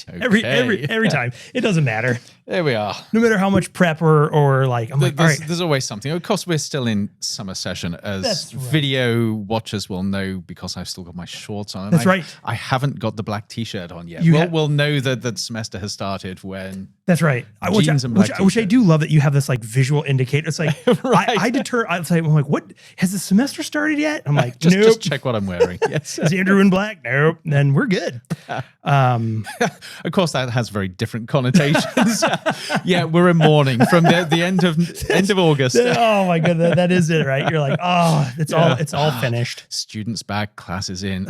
Every time. It doesn't matter. There we are. No matter how much prep or like, I'm like, all right. There's always something. Of course, we're still in summer session, as video watchers will know, because I've still got my shorts on. That's right. I haven't got the black t-shirt on yet. We'll know that the semester has started when. That's right. Which I do love that you have this like visual indicator. It's like right. I'm like, what has the semester started yet? I'm like, nope. Just check what I'm wearing. Yes. Is Andrew in black? Nope. Then we're good. Of course, that has very different connotations. Yeah, we're in mourning from the end of August. Oh my goodness, that is it, right? You're like, oh, it's all finished. Students back, classes in.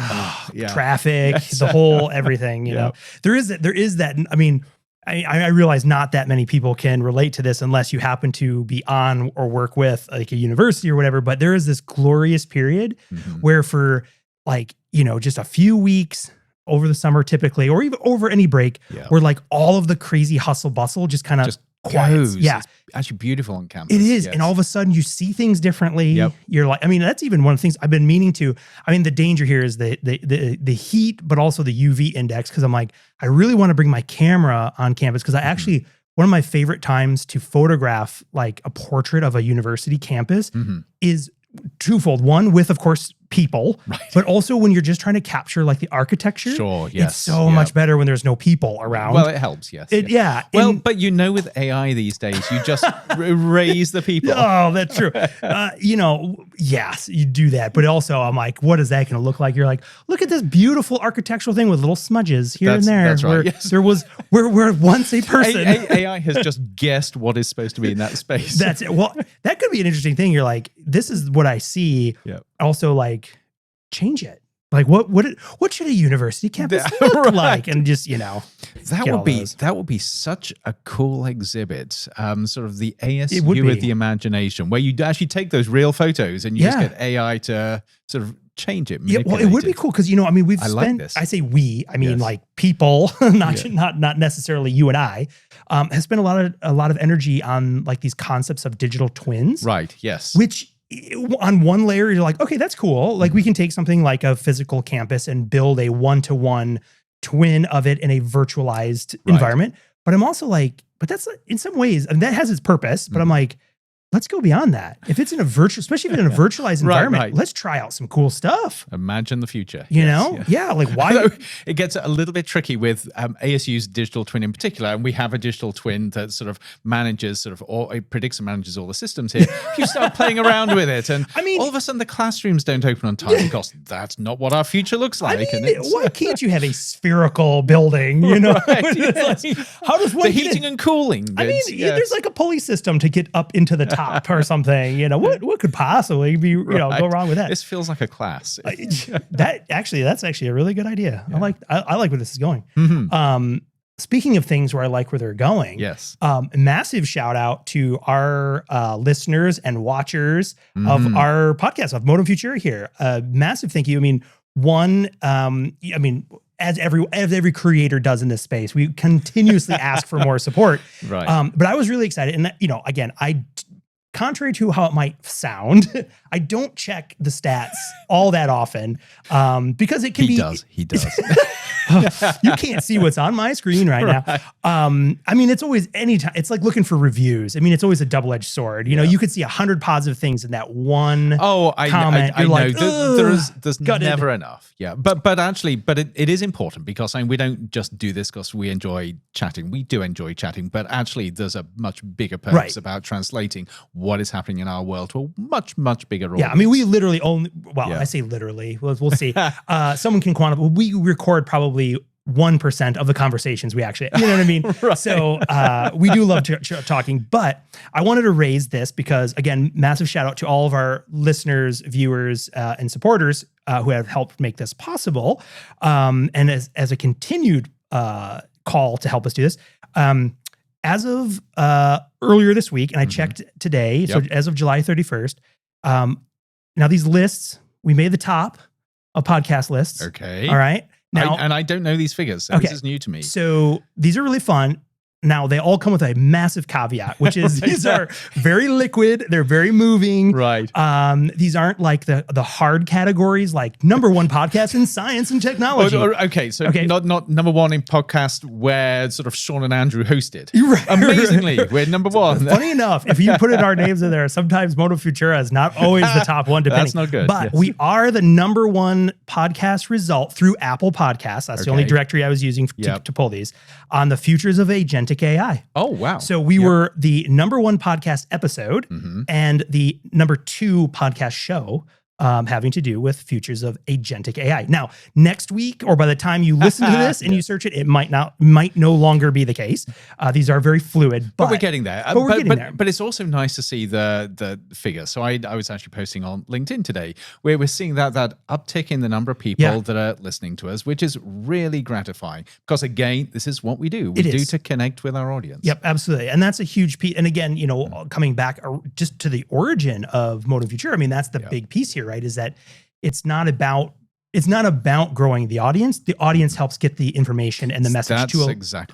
Traffic, the whole everything. You know, there is that. I mean, I realize not that many people can relate to this unless you happen to be on or work with like a university or whatever. But there is this glorious period where for like, just a few weeks over the summer typically, or even over any break, where like all of the crazy hustle bustle just kind of quiets. Yeah. It's actually beautiful on campus. It is. Yes. And all of a sudden you see things differently. Yep. You're like, I mean, that's even one of the things I've been meaning to. I mean, the danger here is the heat, but also the UV index. Cause I'm like, I really want to bring my camera on campus. Cause I actually, one of my favorite times to photograph like a portrait of a university campus is twofold. One, with, of course, people, but also when you're just trying to capture like the architecture. Sure, yes. It's so much better when there's no people around. Well, it helps, yes. Yeah. Well, but with AI these days, you just raise the people. Oh, that's true. Yes, you do that. But also I'm like, what is that going to look like? You're like, look at this beautiful architectural thing with little smudges here and there. That's right. Yes. Where once a person. AI has just guessed what is supposed to be in that space. That's it. Well, that could be an interesting thing. You're like, this is what I see. Yep. Also, like, change it. Like, what should a university campus look like? And just, that would be such a cool exhibit. Sort of the ASU with the imagination, where you actually take those real photos and you just get AI to sort of change it. Yeah, well, it would be cool because we've spent. I say we. I mean, like people, not necessarily you and I. Has spent a lot of energy on like these concepts of digital twins. Right. Yes. Which, on one layer, you're like, okay, that's cool. Like we can take something like a physical campus and build a one-to-one twin of it in a virtualized environment. But I'm also like, but that's in some ways, and that has its purpose. But I'm like, let's go beyond that. If it's in a virtual, especially if it's in a virtualized environment, let's try out some cool stuff. Imagine the future. Yeah. Like why? It gets a little bit tricky with ASU's digital twin in particular. And we have a digital twin that sort of manages or it predicts and manages all the systems here. If you start playing around with it and all of a sudden the classrooms don't open on time because that's not what our future looks like. Why can't you have a spherical building? Like, how does one the heating and cooling? There's like a pulley system to get up into the top or something. What could possibly be go wrong with that? This feels like a class. That's actually a really good idea. Yeah. I like where this is going. Speaking of things where I like where they're going, yes. Massive shout out to our listeners and watchers of our podcast of Modem Futura here. Massive thank you. I mean, as every creator does in this space, we continuously ask for more support. Right. But I was really excited, and again, contrary to how it might sound, I don't check the stats all that often because it can be. He does. You can't see what's on my screen right now. It's always anytime. It's like looking for reviews. It's always a double-edged sword. You could see 100 positive things in that one comment. I know. There's never enough. Yeah, but it is important because we don't just do this because we enjoy chatting. We do enjoy chatting, but actually there's a much bigger purpose about translating what is happening in our world to a much, much bigger audience. Yeah, we literally only, I say literally, we'll see. Someone can quantify, we record probably 1% of the conversations we actually, you know what I mean? Right. So we do love talking, but I wanted to raise this because, again, massive shout out to all of our listeners, viewers, and supporters who have helped make this possible. And as a continued call to help us do this, as of earlier this week, and I checked today, so as of July 31st, now these lists, we made the top of podcast lists. Okay. All right. Now, I don't know these figures, so this is new to me. So these are really fun. Now, they all come with a massive caveat, which is these are very liquid. They're very moving. Right. These aren't like the hard categories, like number one podcast in science and technology. Okay, so not number one in podcast where sort of Sean and Andrew hosted. Right. Amazingly, we're number one. Funny enough, if you put our names in there, sometimes Modem Futura is not always the top one, depending. That's not good. But we are the number one podcast result through Apple Podcasts. That's the only directory I was using to pull these on the futures of agentic AI. Oh, wow. So we were the number one podcast episode and the number two podcast show having to do with futures of agentic AI. Now, next week, or by the time you listen to this and you search it, it might no longer be the case. These are very fluid, but we're getting there. But we're getting there. But it's also nice to see the figure. So I was actually posting on LinkedIn today where we're seeing that uptick in the number of people that are listening to us, which is really gratifying. Because again, this is what we do. We do to connect with our audience. Yep, absolutely. And that's a huge piece. And again, coming back just to the origin of Modem Futura, I mean, that's the big piece here, right? Is that it's not about growing the audience. The audience helps get the information and the message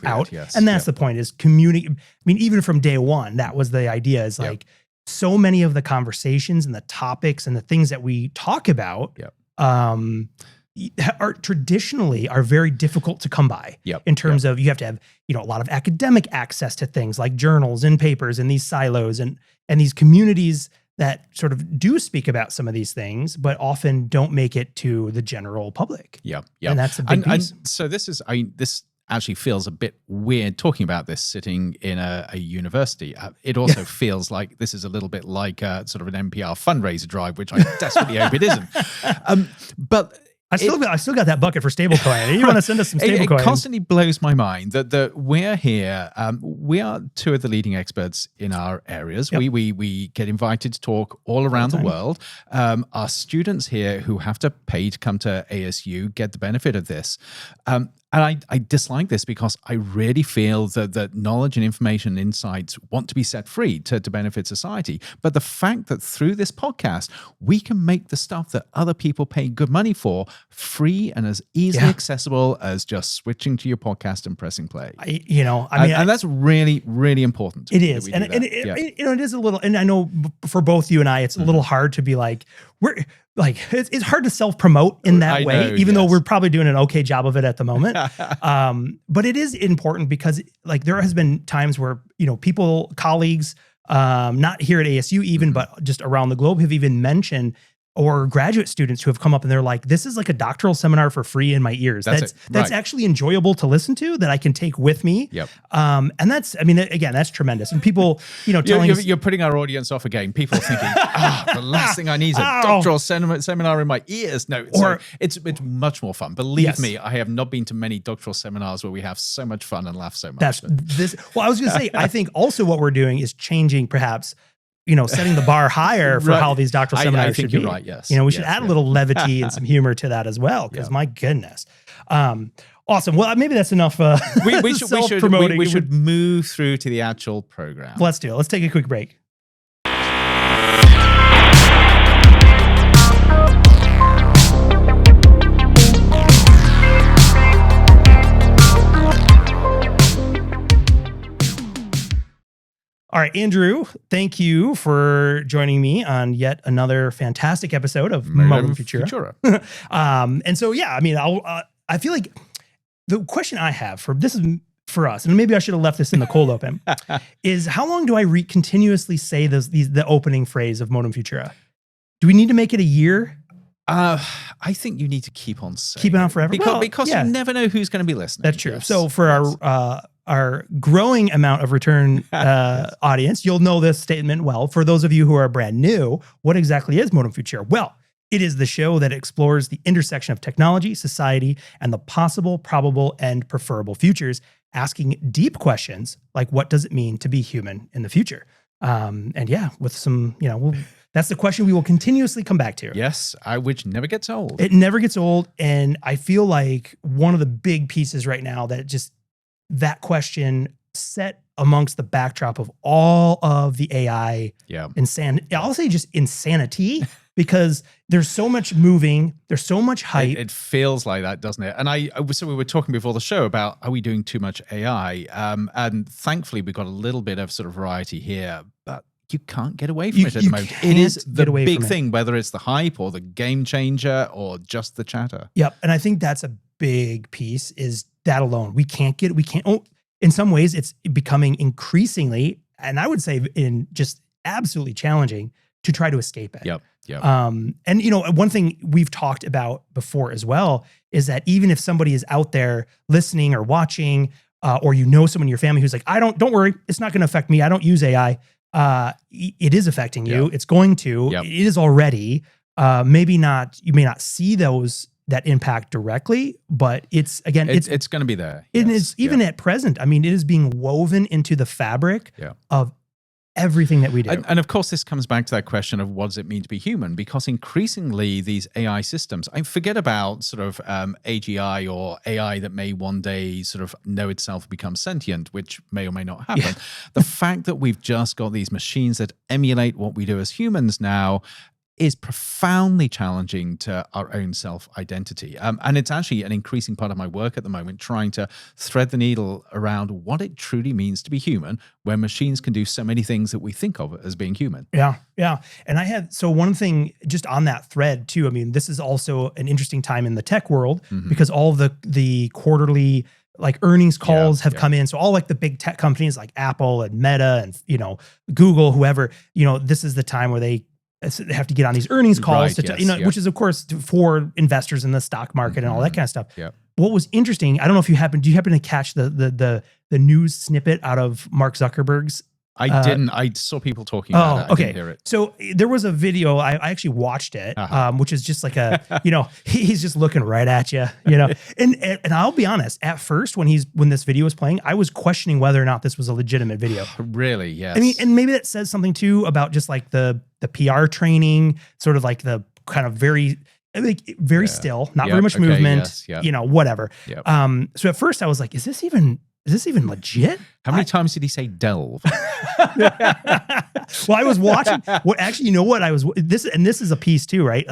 out. Yes. And that's the point is community. I mean, even from day one, that was the idea is like so many of the conversations and the topics and the things that we talk about are traditionally very difficult to come by in terms of you have to have, a lot of academic access to things like journals and papers and these silos and these communities that sort of do speak about some of these things, but often don't make it to the general public. Yeah. And that's a big piece. And so this actually feels a bit weird talking about this sitting in a university. It also feels like this is a little bit like sort of an NPR fundraiser drive, which I desperately hope it isn't. But I still got that bucket for stablecoin. You want to send us some stablecoin? It constantly blows my mind that we're here. We are two of the leading experts in our areas. Yep. We get invited to talk all around the world. Our students here who have to pay to come to ASU get the benefit of this. And I dislike this because I really feel that knowledge and information and insights want to be set free to benefit society. But the fact that through this podcast, we can make the stuff that other people pay good money for free and as easily accessible as just switching to your podcast and pressing play. And that's really, really important. It is. And it is a little, and I know for both you and I, it's a little hard to be like, it's hard to self-promote in that way, even though we're probably doing an okay job of it at the moment. But it is important because there has been times where, people, colleagues, not here at ASU even, but just around the globe have even mentioned, or graduate students who have come up and they're like, this is like a doctoral seminar for free in my ears. That's actually enjoyable to listen to, that I can take with me. Yep. And that's, again, that's tremendous. And people, telling us, you're putting our audience off again. People are thinking, the last thing I need is a doctoral seminar in my ears. No, it's much more fun. Believe me, I have not been to many doctoral seminars where we have so much fun and laugh so much. I was going to say, I think also what we're doing is changing perhaps setting the bar higher for how these doctoral seminars should be. I think you're right, yes. We should add a little levity and some humor to that as well, because my goodness. Awesome. Well, maybe that's enough we should move through to the actual program. Let's do it. Let's take a quick break. All right, Andrew, thank you for joining me on yet another fantastic episode of Modem Futura. And so, I feel like the question I have for us, and maybe I should have left this in the cold open, is how long do I continuously say the opening phrase of Modem Futura? Do we need to make it a year? I think you need to keep on saying it on forever because you never know who's going to be listening. That's true. Yes. So for our growing amount of return audience, you'll know this statement well. For those of you who are brand new, what exactly is Modem Futura? Well, it is the show that explores the intersection of technology, society, and the possible, probable, and preferable futures, asking deep questions like, what does it mean to be human in the future? With some, that's the question we will continuously come back to. Yes, which never gets old. It never gets old. And I feel like one of the big pieces right now that question set amongst the backdrop of all of the AI I'll say just insanity because there's so much moving, there's so much hype. It feels like that, doesn't it? And so we were talking before the show about, are we doing too much AI? And thankfully, we've got a little bit of sort of variety here, but you can't get away from it at the moment. It is the big thing, whether it's the hype or the game changer or just the chatter. Yep. And I think that's a big piece, is that alone. In some ways, it's becoming increasingly, and I would say in just absolutely challenging to try to escape it. Yep. And one thing we've talked about before as well is that even if somebody is out there listening or watching, or someone in your family who's like, don't worry, it's not going to affect me. I don't use AI. It is affecting you. It's going to. It is already. Maybe not. You may not see that impact directly, but it's going to be there. It is even at present. I mean, it is being woven into the fabric of everything that we do. And of course, this comes back to that question of what does it mean to be human? Because increasingly these AI systems, I forget about sort of AGI or AI that may one day sort of know itself, become sentient, which may or may not happen. Yeah. The fact that we've just got these machines that emulate what we do as humans now is profoundly challenging to our own self-identity. And it's actually an increasing part of my work at the moment, trying to thread the needle around what it truly means to be human when machines can do so many things that we think of as being human. Yeah. And one thing just on that thread too, I mean, this is also an interesting time in the tech world because all the quarterly earnings calls have come in. So all the big tech companies like Apple and Meta and, Google, whoever, this is the time where they have to get on these earnings calls, which is of course for investors in the stock market and all that kind of stuff. Yeah. What was interesting, I don't know if do you happen to catch the news snippet out of Mark Zuckerberg's? I didn't. I saw people talking about it. I didn't hear it. So there was a video, I actually watched it, which is just like he's just looking right at you, and I'll be honest, at first when this video was playing, I was questioning whether or not this was a legitimate video. Really? Yes. I mean, and maybe that says something too about just the PR training, sort of the kind of very still, not very much movement, whatever. Yep. So at first I was like, is this even legit? How many times did he say delve? Well, I was watching. Well, actually, this is a piece too, right?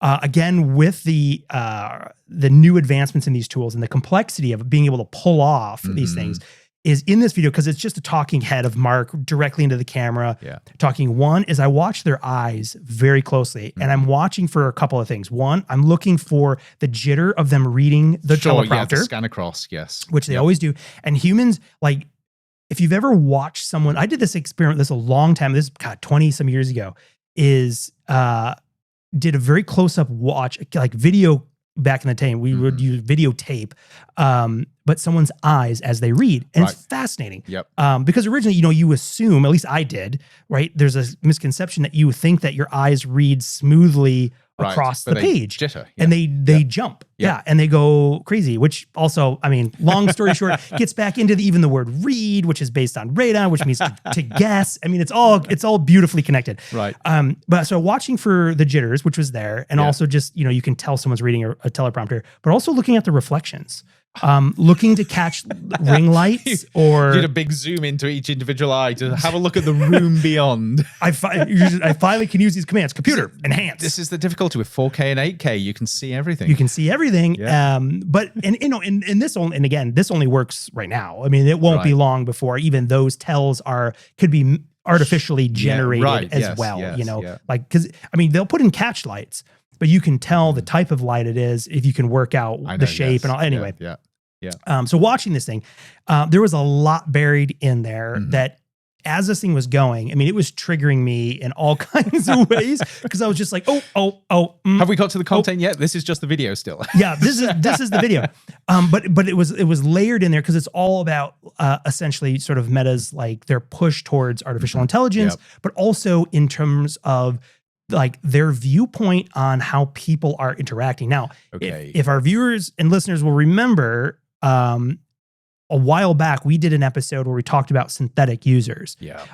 Again, with the new advancements in these tools and the complexity of being able to pull off these things is in this video, because it's just a talking head of Mark directly into the camera. Yeah. Talking. One is I watch their eyes very closely, and I'm watching for a couple of things. One, I'm looking for the jitter of them reading the teleprompter. Yeah, the scan across, yes. Which they always do. And humans, if you've ever watched someone, I did this experiment, this a long time, this 20 some years ago, did a very close-up watch, video back in the day. We would use videotape, but someone's eyes as they read. And it's fascinating. Yep. Because originally, you assume, at least I did, right? There's a misconception that you think that your eyes read smoothly across the page. Jitter, and they jump. Yeah. And they go crazy, which also, I mean, long story short, gets back into even the word read, which is based on radar, which means to guess. I mean, it's all beautifully connected. Right. But so watching for the jitters, which was there, and also just, you can tell someone's reading a teleprompter, but also looking at the reflections. Looking to catch ring lights or... You did a big zoom into each individual eye to have a look at the room beyond. I finally can use these commands. Computer, enhance. This is the difficulty with 4K and 8K. You can see everything. You can see everything. Yeah. But this only works right now. I mean, it won't be long before even those tells could be artificially generated as well. Because they'll put in catch lights, but you can tell the type of light it is if you can work out the shape and all. Anyway. Yeah. So watching this thing, there was a lot buried in there that as this thing was going, I mean, it was triggering me in all kinds of ways because I was just like, Have we got to the content yet? This is just the video still. Yeah, this is the video. But it was layered in there because it's all about essentially sort of Meta's their push towards artificial intelligence, but also in terms of their viewpoint on how people are interacting. Now, if our viewers and listeners will remember, a while back, we did an episode where we talked about synthetic users. Yeah.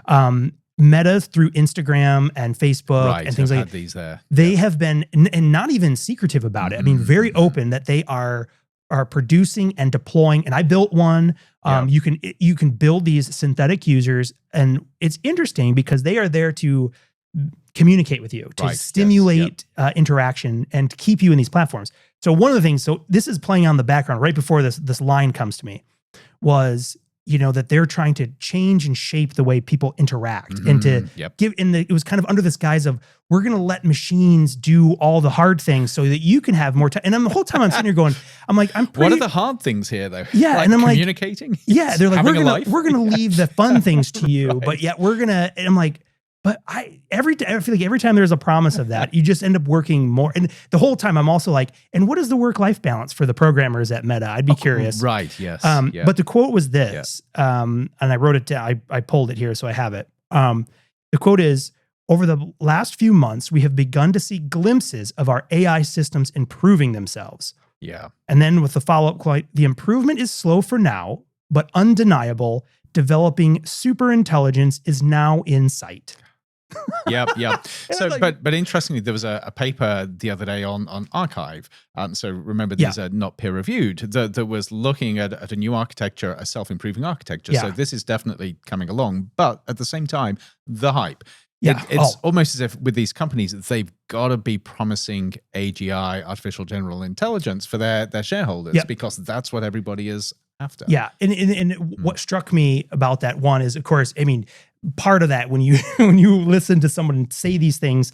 Meta through Instagram and Facebook and things like that. These there. They have been, and not even secretive about it. I mean, very open that they are producing and deploying. And I built one. You can build these synthetic users, and it's interesting because they are there to communicate with you, to stimulate interaction and keep you in these platforms. So one of the things, so this is playing on the background right before this line comes to me, was, you know, that they're trying to change and shape the way people interact and to give it was kind of under this guise of, we're going to let machines do all the hard things so that you can have more time. And the whole time I'm sitting here going, I'm like, what are the hard things here though? Yeah. Like and I'm communicating? Like, yeah. They're like, we're going to leave the fun things to you, but yet we're going to, and I'm like, but I feel like every time there's a promise of that, you just end up working more. And the whole time I'm also like, and what is the work-life balance for the programmers at Meta? I'd be curious. Right, yes. But the quote was this, and I wrote it down. I pulled it here, so I have it. The quote is, over the last few months, we have begun to see glimpses of our AI systems improving themselves. Yeah. And then with the follow-up quote, the improvement is slow for now, but undeniable. Developing superintelligence is now in sight. Yep. So, like, but interestingly, there was a paper the other day on Archive. So remember, these are not peer reviewed. That was looking at a new architecture, a self-improving architecture. So this is definitely coming along. But at the same time, the hype. It's almost as if with these companies, they've got to be promising AGI, artificial general intelligence, for their shareholders, because that's what everybody is after. Yeah, and what struck me about that one is, of course, I mean, part of that when you listen to someone say these things,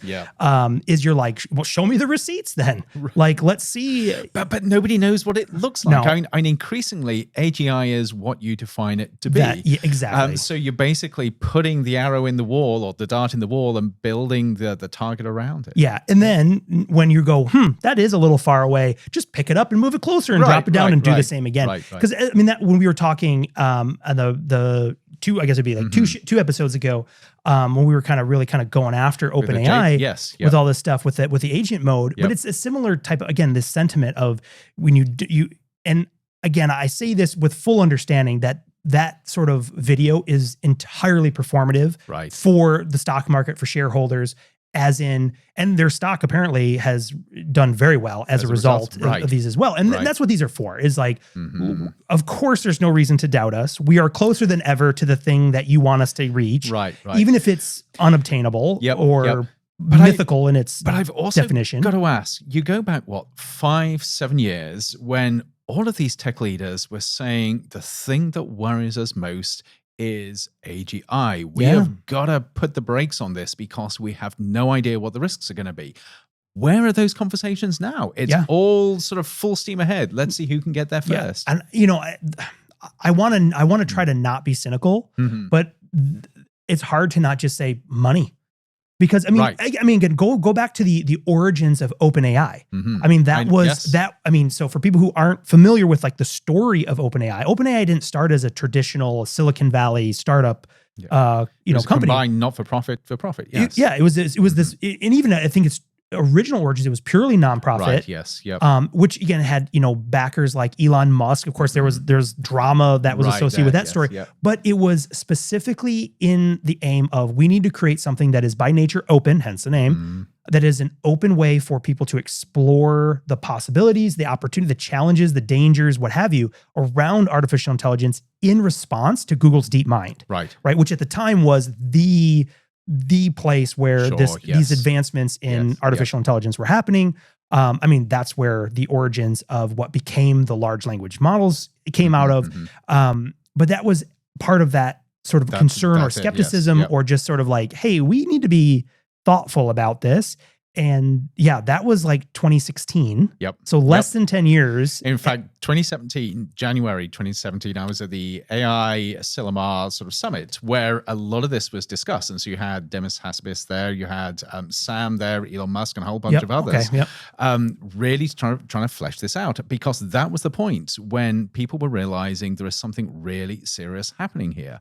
is you're like, well, show me the receipts then. Like, let's see. But nobody knows what it looks like. No. I mean, increasingly, AGI is what you define it to be. Exactly. So you're basically putting the arrow in the wall or the dart in the wall and building the target around it. Yeah, and then when you go, that is a little far away, just pick it up and move it closer and drop it down and do the same again. Because I mean, that when we were talking, the two, I guess it'd be like two episodes ago, when we were really going after OpenAI with all this stuff with the agent mode. But it's a similar type of, again, this sentiment of when you and again, I say this with full understanding that sort of video is entirely performative for the stock market, for shareholders, as in, and their stock apparently has done very well as a result of these as well. And that's what these are for, is like, of course, there's no reason to doubt us. We are closer than ever to the thing that you want us to reach, even if it's unobtainable or mythical in its definition. But I've also got to ask, you go back, 5-7 years when all of these tech leaders were saying the thing that worries us most is AGI. We have got to put the brakes on this because we have no idea what the risks are going to be. Where are those conversations now? It's all sort of full steam ahead. Let's see who can get there first. And you know, I want to try to not be cynical, but it's hard to not just say money. Because I mean, again, go back to the origins of OpenAI. I mean, so for people who aren't familiar with like the story of OpenAI didn't start as a traditional Silicon Valley startup, company. Combined not for profit. Yes. It was this, and even I think its original origins, it was purely nonprofit. Which again had, backers like Elon Musk. Of course, there's drama that was associated with that story. But it was specifically in the aim of, we need to create something that is by nature open, hence the name, that is an open way for people to explore the possibilities, the opportunity, the challenges, the dangers, what have you, around artificial intelligence in response to Google's DeepMind. Right. Which at the time was the place where these advancements in artificial intelligence were happening. I mean, that's where the origins of what became the large language models came out of. But that was part of that sort of concern or skepticism, or just sort of like, hey, we need to be thoughtful about this. And that was like 2016. So less than 10 years. In fact, January 2017, I was at the AI Silomar sort of summit where a lot of this was discussed. And so you had Demis Hassabis there, you had Sam there, Elon Musk, and a whole bunch of others, really trying to flesh this out, because that was the point when people were realizing there is something really serious happening here.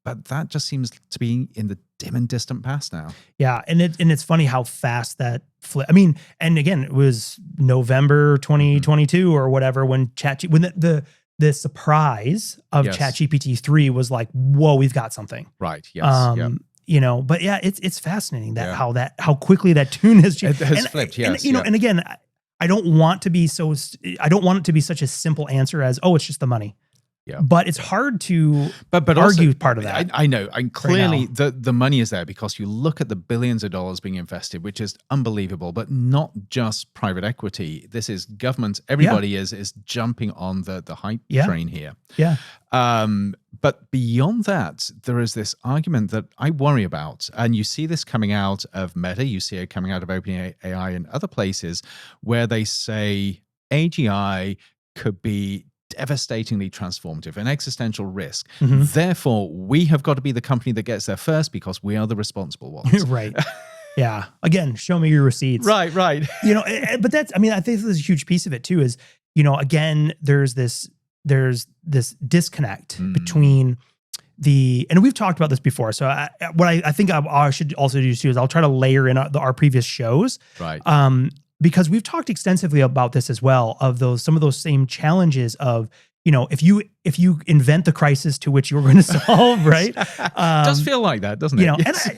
But that just seems to be in the dim and distant past now. And it's funny how fast that I mean, and again, it was November 2022 or whatever when the surprise of ChatGPT 3 was like, whoa, we've got something. But it's fascinating that how quickly that tune has changed. It has flipped. And again, I don't want it to be such a simple answer as, oh, it's just the money. But it's hard to argue also, part of that. I know. And clearly the money is there because you look at the billions of dollars being invested, which is unbelievable, but not just private equity. This is government. Everybody is jumping on the hype train here. Yeah. But beyond that, there is this argument that I worry about. And you see this coming out of Meta. You see it coming out of OpenAI and other places where they say AGI could be devastatingly transformative, an existential risk. Therefore, we have got to be the company that gets there first because we are the responsible ones. Right. Yeah. Again, show me your receipts. Right. But that's, I mean, I think this is a huge piece of it too, is, again, there's this disconnect between and we've talked about this before. So what I think I should also do too is I'll try to layer in our previous shows. Right. Because we've talked extensively about this as well, of some of those same challenges of, if you invent the crisis to which you're going to solve, right? It does feel like that, doesn't it?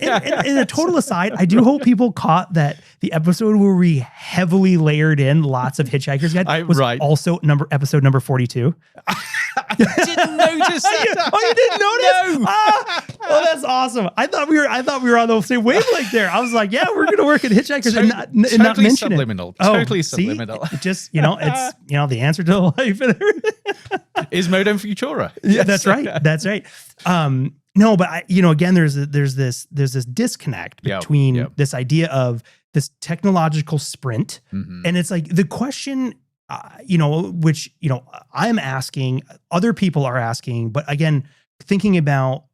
And a total aside, I do hope people caught that the episode where we heavily layered in lots of Hitchhiker's Guide was also episode number 42. I didn't notice that. Oh, you didn't notice? No. Oh, that's awesome. I thought we were on the same wavelength there. I was like, yeah, we're going to work at Hitchhikers and not mention subliminal. it. Totally subliminal. It just, it's, the answer to life and everything. Is Modem Futura. Yeah, that's right. That's right. No, but again, there's this disconnect between this idea of this technological sprint, and it's like the question, which I'm asking, other people are asking, but again, thinking about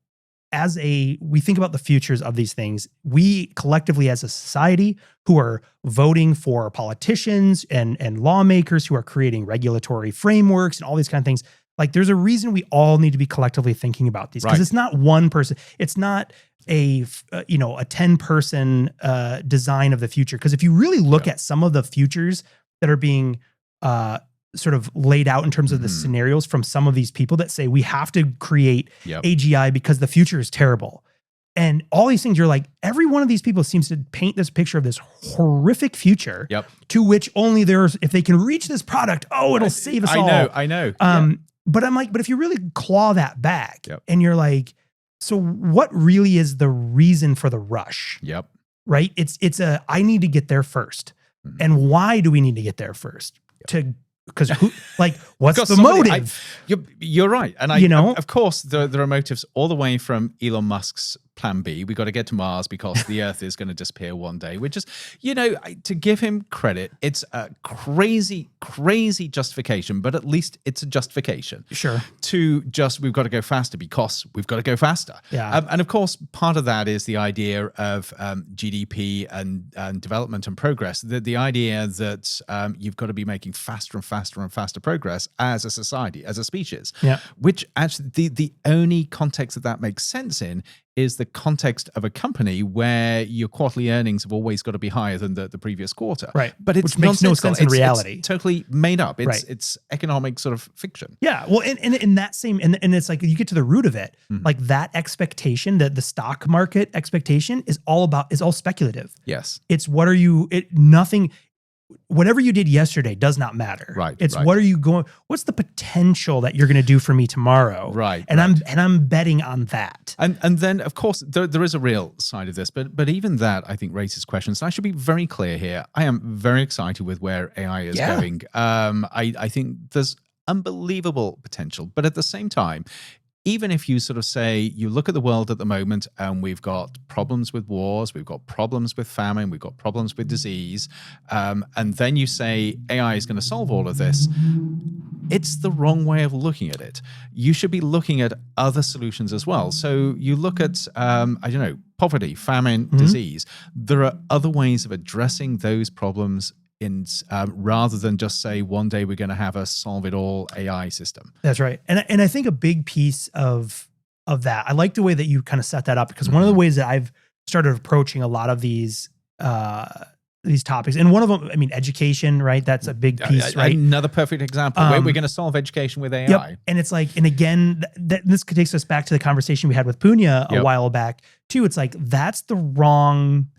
we think about the futures of these things, we collectively as a society who are voting for politicians and lawmakers who are creating regulatory frameworks and all these kind of things. Like, there's a reason we all need to be collectively thinking about these, because it's not one person. It's not a 10-person design of the future. Because if you really look at some of the futures that are being sort of laid out in terms of the scenarios from some of these people that say we have to create AGI because the future is terrible. And all these things, you're like, every one of these people seems to paint this picture of this horrific future to which only if they can reach this product, it'll save us all. I know. But I'm like, but if you really claw that back and you're like, so what really is the reason for the rush? Right? I need to get there first. And why do we need to get there first? Because what's the motive? You're right. And of course, there are motives all the way from Elon Musk's plan B. We got to get to Mars because the Earth is going to disappear one day, which is, to give him credit, it's a crazy, crazy justification, but at least it's a justification. Sure. We've got to go faster because we've got to go faster. Yeah. And of course, part of that is the idea of GDP and development and progress. The idea that you've got to be making faster and faster and faster progress as a society, as a species. Yeah. Which actually, the only context that makes sense in is the context of a company where your quarterly earnings have always got to be higher than the previous quarter. Right. But which makes no sense in reality. It's totally made up. It's economic sort of fiction. Yeah. Well, and in that same, and it's like, you get to the root of it, like that expectation, that the stock market expectation is all speculative. Yes. It's whatever you did yesterday does not matter. Right. It's what's the potential that you're going to do for me tomorrow? Right. And I'm betting on that. And then of course there is a real side of this, but even that I think raises questions. And I should be very clear here. I am very excited with where AI is going. I think there's unbelievable potential, but at the same time, even if you sort of say, you look at the world at the moment and we've got problems with wars, we've got problems with famine, we've got problems with disease, and then you say AI is going to solve all of this, it's the wrong way of looking at it. You should be looking at other solutions as well. So you look at, poverty, famine, disease. There are other ways of addressing those problems rather than just say one day we're going to have a solve-it-all AI system. That's right. And I think a big piece of that, I like the way that you kind of set that up, because one of the ways that I've started approaching a lot of these topics, and one of them, education, right? That's a big piece, right? Another perfect example. We're going to solve education with AI. Yep. And it's like, and again, this takes us back to the conversation we had with Punya a while back too. It's like, that's the wrong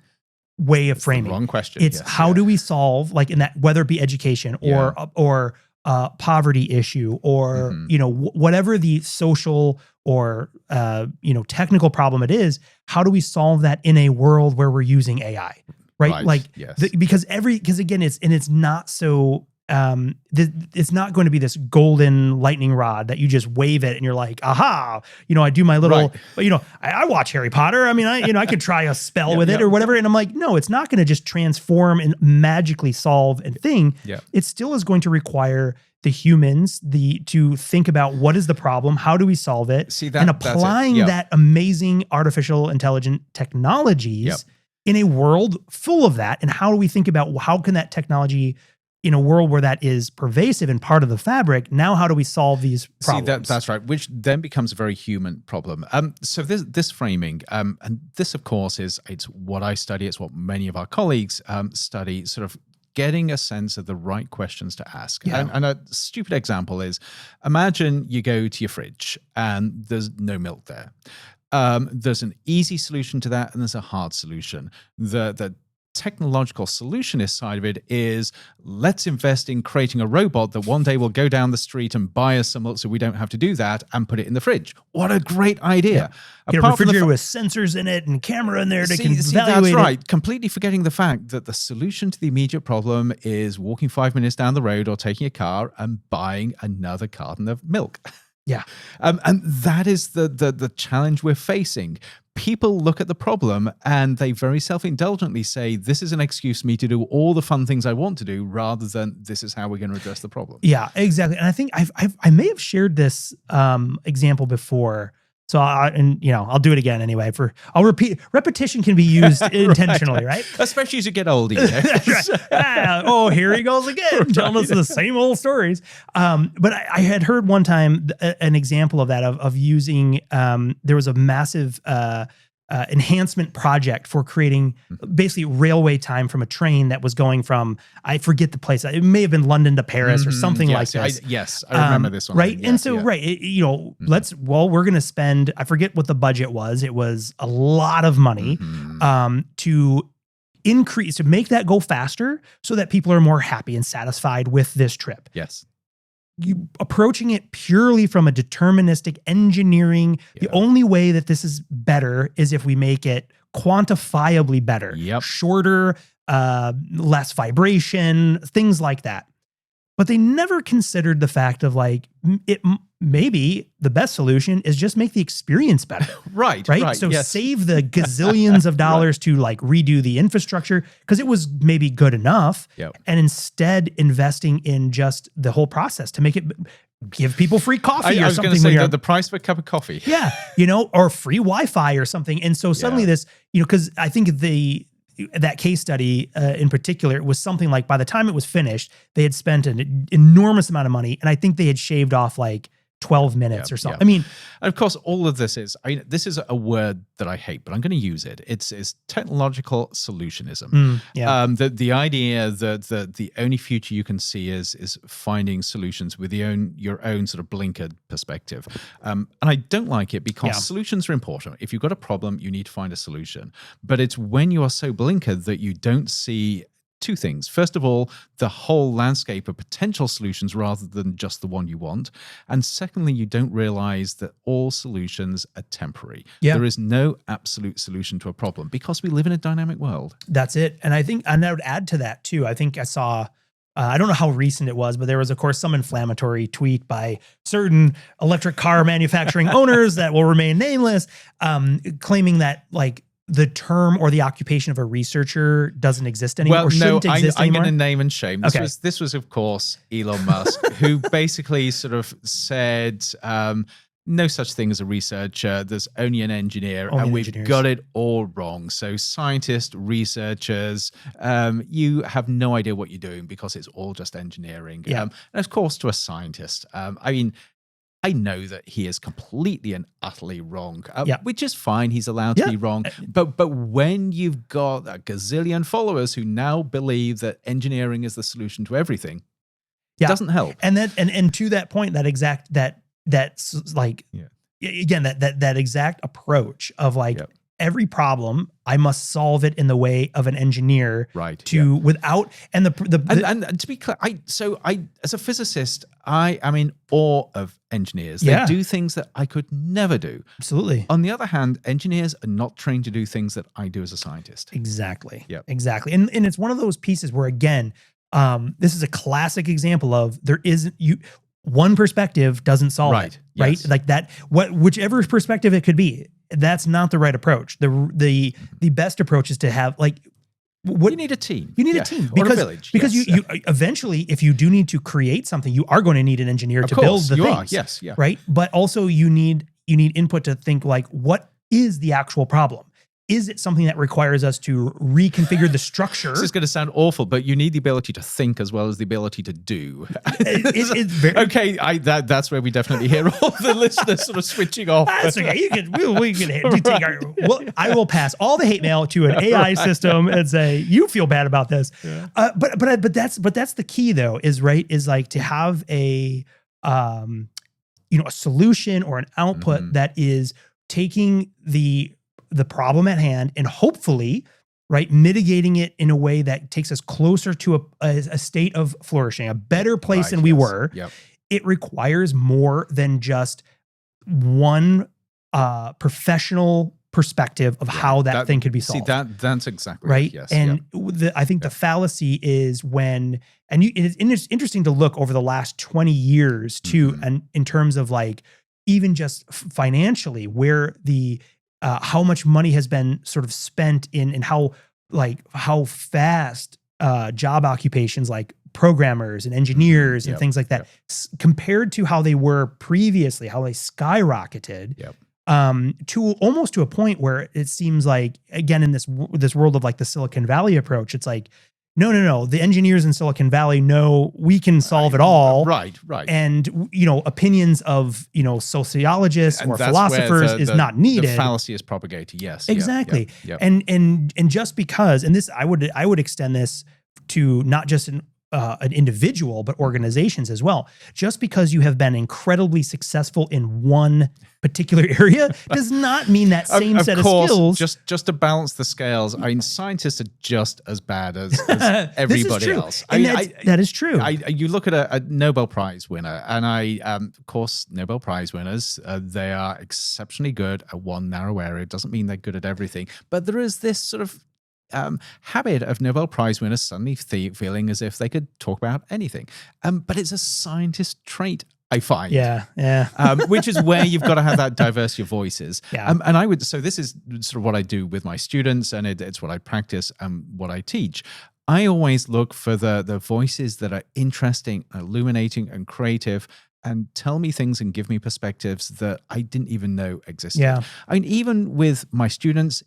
way of framing. The wrong question. It's how do we solve, like in that, whether it be education or poverty issue or, whatever the social or, technical problem it is, how do we solve that in a world where we're using AI? Right. Like, yes. because again, it's not so, it's not going to be this golden lightning rod that you just wave it and you're like, aha, I do my little, I watch Harry Potter. I mean, I could try a spell with it or whatever. And I'm like, no, it's not going to just transform and magically solve a thing. Yeah. It still is going to require the humans to think about what is the problem, how do we solve it, and applying that amazing artificial intelligent technologies in a world full of that. And how do we think about how can that technology, in a world where that is pervasive and part of the fabric, now how do we solve these problems? That's right, which then becomes a very human problem. So this framing, and this, of course, it's what I study, it's what many of our colleagues study, sort of getting a sense of the right questions to ask. Yeah. And a stupid example is, imagine you go to your fridge and there's no milk there. There's an easy solution to that, and there's a hard solution. The technological solutionist side of it is, let's invest in creating a robot that one day will go down the street and buy us some milk so we don't have to do that and put it in the fridge. What a great idea. Yeah. Get a refrigerator with sensors in it and camera in there to evaluate that's right. it. Completely forgetting the fact that the solution to the immediate problem is walking 5 minutes down the road or taking a car and buying another carton of milk. Yeah. And that is the challenge we're facing. People look at the problem and they very self-indulgently say, this is an excuse for me to do all the fun things I want to do, rather than this is how we're going to address the problem. Yeah, exactly. And I think I may have shared this example before. So I'll do it again anyway. I'll repeat. Repetition can be used intentionally, right? Especially as you get older. Oh, here he goes again, telling us the same old stories. But I had heard one time an example of that of using. There was a massive enhancement project for creating basically railway time from a train that was going from, I forget the place. It may have been London to Paris or something like this. I remember this one. Right. And so, we're going to spend, I forget what the budget was. It was a lot of money to make that go faster so that people are more happy and satisfied with this trip. Yes. You approaching it purely from a deterministic engineering. The only way that this is better is if we make it quantifiably better, shorter, less vibration, things like that. But they never considered the fact of maybe the best solution is just make the experience better. Right. So save the gazillions of dollars to redo the infrastructure because it was maybe good enough. And instead investing in just the whole process to make it, give people free coffee or something. I was going to say the price of a cup of coffee. Yeah. Or free Wi-Fi or something. And so suddenly this, because I think that case study in particular was something like, by the time it was finished, they had spent an enormous amount of money. And I think they had shaved off 12 minutes or something. I mean, and of course, all of this is, this is a word that I hate, but I'm going to use it. It's technological solutionism. The idea that the only future you can see is finding solutions with your own sort of blinkered perspective. And I don't like it because solutions are important. If you've got a problem, you need to find a solution. But it's when you are so blinkered that you don't see two things. First of all, the whole landscape of potential solutions rather than just the one you want. And secondly, you don't realize that all solutions are temporary. There is no absolute solution to a problem because we live in a dynamic world. That's it. And I think, and I would add to that too, I think I saw, I don't know how recent it was, but there was, of course, some inflammatory tweet by certain electric car manufacturing owners that will remain nameless, claiming that the term or the occupation of a researcher doesn't exist anymore. Well, no, I'm going to name and shame. This was, of course, Elon Musk, who basically sort of said, no such thing as a researcher. There's only an engineer, and we've got it all wrong. So scientists, researchers, you have no idea what you're doing because it's all just engineering. And of course, to a scientist, I know that he is completely and utterly wrong, which is fine. He's allowed to be wrong. But when you've got a gazillion followers who now believe that engineering is the solution to everything, it doesn't help. And to that point, that exact approach of every problem, I must solve it in the way of an engineer. Right. Without, and and to be clear, I as a physicist, I am in awe of engineers. They do things that I could never do. Absolutely. On the other hand, engineers are not trained to do things that I do as a scientist. Exactly. Yep. Exactly. And it's one of those pieces where, again, this is a classic example of one perspective doesn't solve it, right? Yes. Like that, whichever perspective it could be, that's not the right approach. The best approach is to have you need a team. You need a team or a village. Because you eventually, if you do need to create something, you are going to need an engineer to build the things. Yes. Yeah. Right. But also you need input to think what is the actual problem? Is it something that requires us to reconfigure the structure? This is going to sound awful, but you need the ability to think as well as the ability to do. It's very, okay, that's where we definitely hear all the listeners sort of switching off. That's okay. We can take I will pass all the hate mail to an AI system and say you feel bad about this. Yeah. But that's the key though. Is like to have a solution or an output that is taking the problem at hand and hopefully, mitigating it in a way that takes us closer to a state of flourishing, a better place than we were. Yep. It requires more than just one professional perspective of how that thing could be solved. See, that's exactly right. Yes, and I think the fallacy is when, and it's interesting to look over the last 20 years too, and in terms of even just financially, where how much money has been sort of spent in how fast job occupations like programmers and engineers and things like that compared to how they were previously, how they skyrocketed to almost to a point where it seems like, again, in this world of the Silicon Valley approach, it's no. The engineers in Silicon Valley know we can solve it all. Right. And, opinions of, sociologists or philosophers is not needed. The fallacy is propagated. Yes. Exactly. Yep. And just because, and this, I would extend this to not just an individual, but organizations as well. Just because you have been incredibly successful in one particular area does not mean that same set of skills. Just to balance the scales, scientists are just as bad as everybody else. And that is true. You look at a Nobel Prize winner, and of course, Nobel Prize winners, they are exceptionally good at one narrow area. It doesn't mean they're good at everything, but there is this sort of habit of Nobel Prize winners suddenly feeling as if they could talk about anything. But it's a scientist trait, I find. Yeah. Which is where you've got to have that diversity of voices. Yeah. And so this is sort of what I do with my students, and it's what I practice and what I teach. I always look for the voices that are interesting, illuminating, and creative, and tell me things and give me perspectives that I didn't even know existed. Yeah. Even with my students,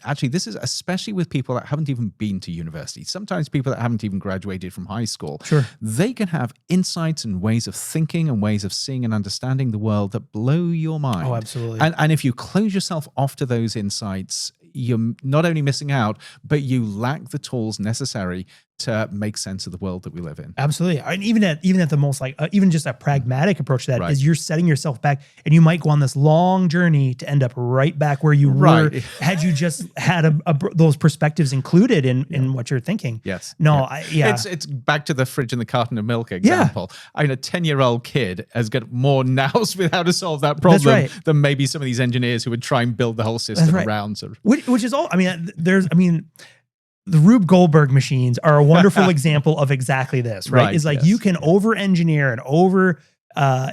actually, this is especially with people that haven't even been to university. Sometimes people that haven't even graduated from high school. Sure. They can have insights and ways of thinking and ways of seeing and understanding the world that blow your mind. Oh, absolutely. And if you close yourself off to those insights, you're not only missing out, but you lack the tools necessary to make sense of the world that we live in. Absolutely. And even at the most even just a pragmatic approach to that is you're setting yourself back, and you might go on this long journey to end up right back where you were had you just had those perspectives included in what you're thinking. Yes. No, It's back to the fridge and the carton of milk example. A 10-year-old kid has got more nous with how to solve that problem than maybe some of these engineers who would try and build the whole system around. Which is all, the Rube Goldberg machines are a wonderful example of exactly this, right? It's you can over-engineer and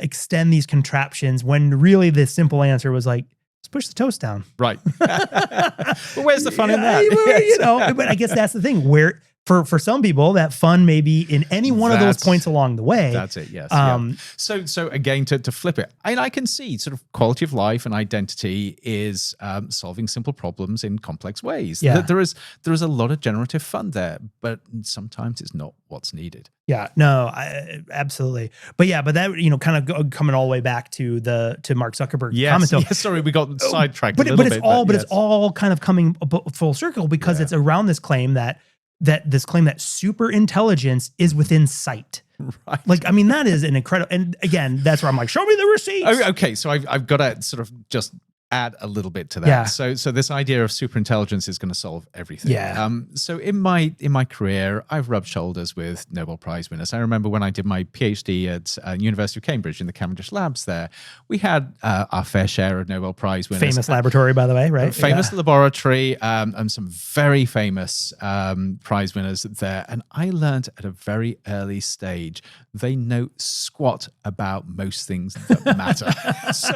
extend these contraptions when really the simple answer was let's push the toast down. Right. But where's the fun in that? But I guess that's the thing where for some people that fun may be in any one of those points along the way. That's it. Yes. So again, to flip it, I can see sort of quality of life and identity is solving simple problems in complex ways. Yeah. There is a lot of generative fun there, but sometimes it's not what's needed. Yeah, no, absolutely. But that, kind of coming all the way back to Mark Zuckerberg's comment. Yes, sorry, we got sidetracked it's all kind of coming full circle because it's around this claim that superintelligence is within sight. Right. That is an incredible, and again, that's where I'm show me the receipt. Okay, so I've got to sort of just add a little bit to that. Yeah. So this idea of superintelligence is going to solve everything. Yeah. So in my career, I've rubbed shoulders with Nobel Prize winners. I remember when I did my PhD at University of Cambridge in the Cavendish labs there, we had our fair share of Nobel Prize winners. Famous laboratory, by the way, right? Famous laboratory, and some very famous prize winners there. And I learned at a very early stage, they know squat about most things that matter. So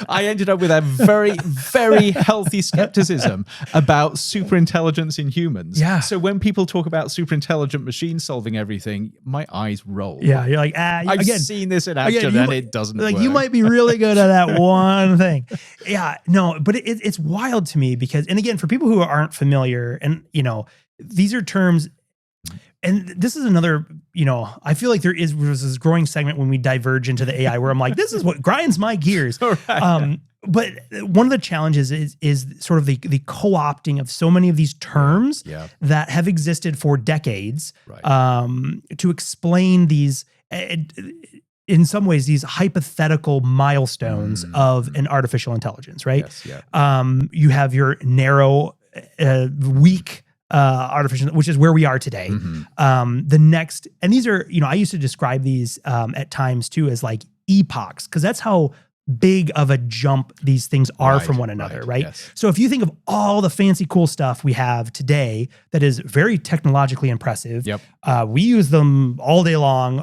I ended up with a very, very healthy skepticism about superintelligence in humans. Yeah. So when people talk about superintelligent machines solving everything, my eyes roll. Yeah, you're like, I've seen this in action and it doesn't work. You might be really good at that one thing. Yeah, no, but it's wild to me because, and again, for people who aren't familiar, and these are terms, and this is another, I feel like there was this growing segment when we diverge into the AI where I'm like, this is what grinds my gears. Right. But one of the challenges is sort of the co-opting of so many of these terms that have existed for decades to explain these, in some ways, these hypothetical milestones of an artificial intelligence, right? Yes, yeah. You have your narrow, weak artificial, which is where we are today. The next, and these are, I used to describe these at times too as like epochs, because that's how big of a jump these things are from one another, right? Yes. So if you think of all the fancy, cool stuff we have today that is very technologically impressive, we use them all day long,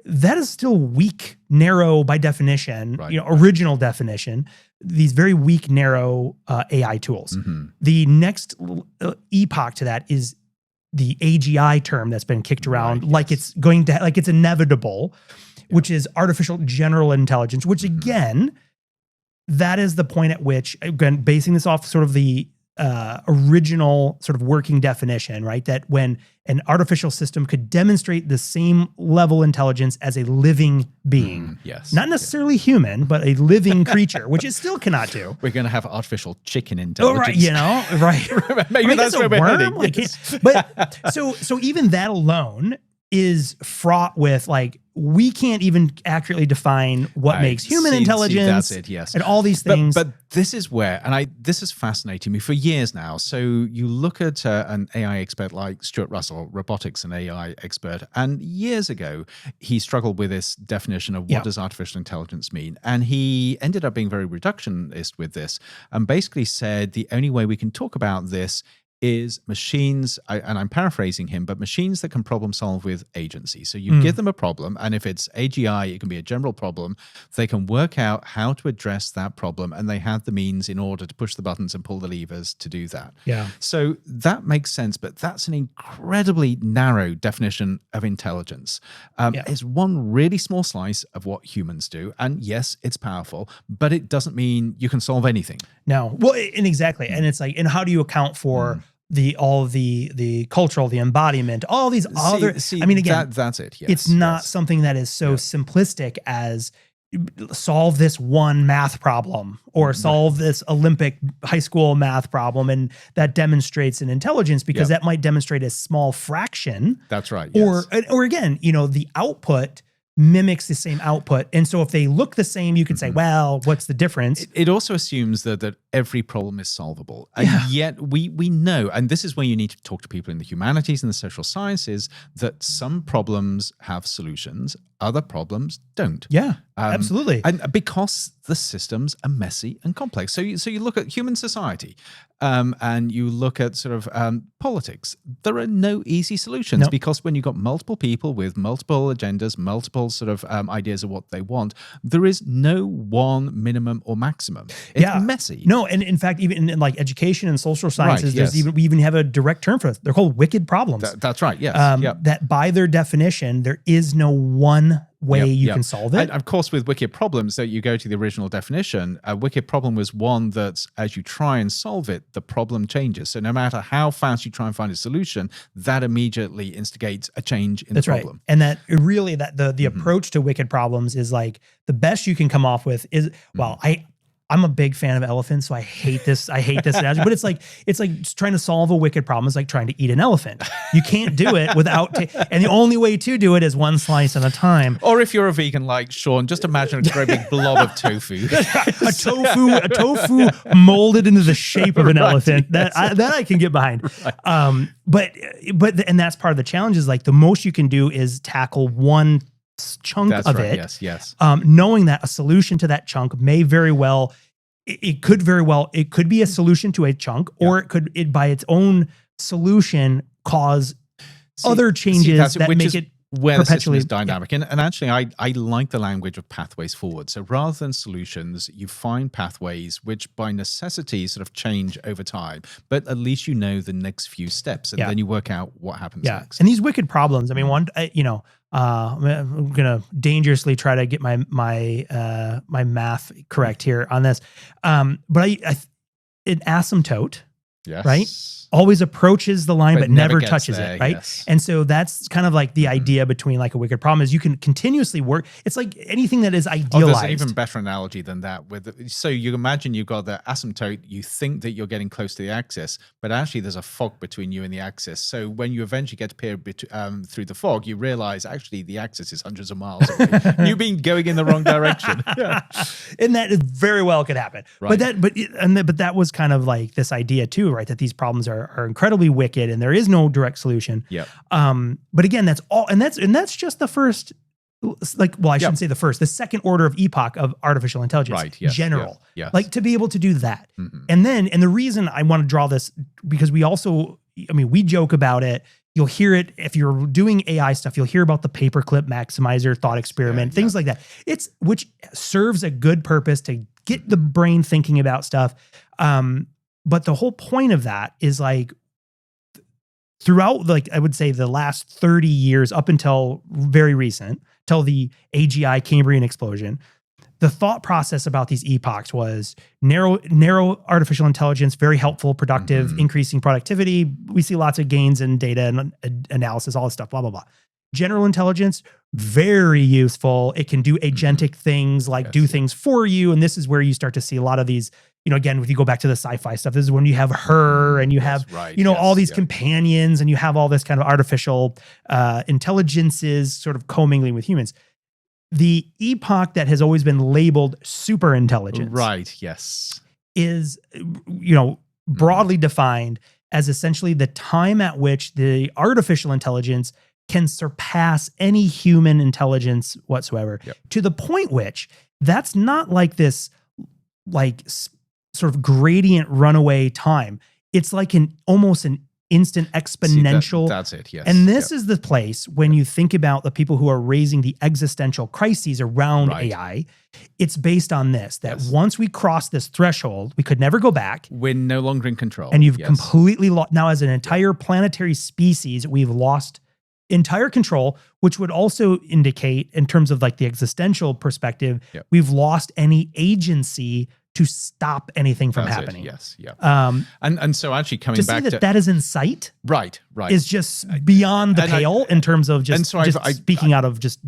that is still weak, narrow by definition, original definition, these very weak, narrow AI tools. The next epoch to that is the AGI term that's been kicked around like it's going to, like it's inevitable, which is artificial general intelligence, which again, that is the point at which, again, basing this off sort of the original sort of working definition, right? That when an artificial system could demonstrate the same level intelligence as a living being. Not necessarily human, but a living creature, which it still cannot do. We're going to have artificial chicken intelligence. Right. Maybe that's where we're heading. But so even that alone is fraught with like, we can't even accurately define what makes human intelligence. That's it, yes. And all these things. But this is where, and this has fascinated me for years now. So you look at an AI expert like Stuart Russell, robotics and AI expert, and years ago, he struggled with this definition of what does artificial intelligence mean? And he ended up being very reductionist with this and basically said the only way we can talk about this is machines, and I'm paraphrasing him, but machines that can problem solve with agency. So you give them a problem, and if it's AGI, it can be a general problem. They can work out how to address that problem, and they have the means in order to push the buttons and pull the levers to do that. So that makes sense, but that's an incredibly narrow definition of intelligence. It's one really small slice of what humans do, and yes, it's powerful, but it doesn't mean you can solve anything. No, well, and exactly, and it's like, and how do you account for all the cultural, the embodiment, all these other, I mean, again, that's it. Yes, it's not something that is so simplistic as solve this one math problem or solve this Olympic high school math problem. And that demonstrates an intelligence because that might demonstrate a small fraction. That's right. Or again, the output mimics the same output. And so if they look the same, you could say, well, what's the difference? It also assumes that every problem is solvable. And yet we know, and this is where you need to talk to people in the humanities and the social sciences, that some problems have solutions, other problems don't. Yeah, absolutely. And because the systems are messy and complex. So you look at human society and you look at sort of politics. There are no easy solutions because when you've got multiple people with multiple agendas, multiple sort of ideas of what they want, there is no one minimum or maximum. It's messy. No, and in fact, even in like education and social sciences, we even have a direct term for it. They're called wicked problems. That's right, yes. That by their definition, there is no one way you can solve it. And of course, with wicked problems, that you go to the original definition, a wicked problem was one that as you try and solve it, the problem changes. So no matter how fast you try and find a solution, that immediately instigates a change in the problem. Right. And that really, that the approach to wicked problems is like the best you can come off with is, well, I'm a big fan of elephants, so I hate this analogy, but it's like trying to solve a wicked problem is like trying to eat an elephant. You can't do it without, and the only way to do it is one slice at a time. Or if you're a vegan like Sean, just imagine a great big blob of tofu. a tofu molded into the shape of an elephant. Yes. That I can get behind. Right. But that's part of the challenge is like the most you can do is tackle one chunk of it. Yes. Knowing that a solution to that chunk may very well, it could be a solution to a chunk, or it could by its own solution cause other changes that make it where the system is dynamic. And actually, I like the language of pathways forward. So rather than solutions, you find pathways which by necessity sort of change over time, but at least you know the next few steps, and then you work out what happens next. And these wicked problems, I mean, I'm gonna dangerously try to get my math correct here on this, but an asymptote, right, always approaches the line but never touches it, right? Yes. And so that's kind of like the idea between like a wicked problem is you can continuously work. It's like anything that is idealized. There's an even better analogy than that. So you imagine you've got the asymptote, you think that you're getting close to the axis, but actually there's a fog between you and the axis. So when you eventually get to peer through the fog, you realize actually the axis is hundreds of miles away. You've been going in the wrong direction. And that is very well could happen. Right. But that was kind of like this idea too, right? That these problems are incredibly wicked and there is no direct solution. Yeah. But again, that's all, and that's just the first, I shouldn't say the first, the second order of epoch of artificial intelligence, right? Yes, general, yes. Like to be able to do that. And the reason I want to draw this, because we joke about it. You'll hear it if you're doing AI stuff. You'll hear about the paperclip maximizer thought experiment, things like that. Which serves a good purpose to get the brain thinking about stuff. But the whole point of that is like throughout, like I would say the last 30 years up until very recent, till the AGI Cambrian explosion, the thought process about these epochs was narrow artificial intelligence, very helpful, productive, increasing productivity. We see lots of gains in data and analysis, all this stuff, blah, blah, blah. General intelligence, very useful. It can do agentic things like do things for you. And this is where you start to see a lot of these, again, if you go back to the sci-fi stuff, this is when you have her and you have, all these companions and you have all this kind of artificial intelligences sort of commingling with humans. The epoch that has always been labeled superintelligence. Right, yes. Is, broadly defined as essentially the time at which the artificial intelligence can surpass any human intelligence whatsoever, to the point which that's not like this, like sort of gradient runaway time. It's like almost an instant exponential. That's it. Yes. And this is the place when you think about the people who are raising the existential crises around AI. It's based on this, that once we cross this threshold, we could never go back. We're no longer in control. And you've completely lost. Now, as an entire planetary species, we've lost entire control, which would also indicate in terms of like the existential perspective, we've lost any agency to stop anything from happening. Yes. Yeah. And so actually coming back to that is in sight. Right. Is just beyond the pale in terms of speaking out of just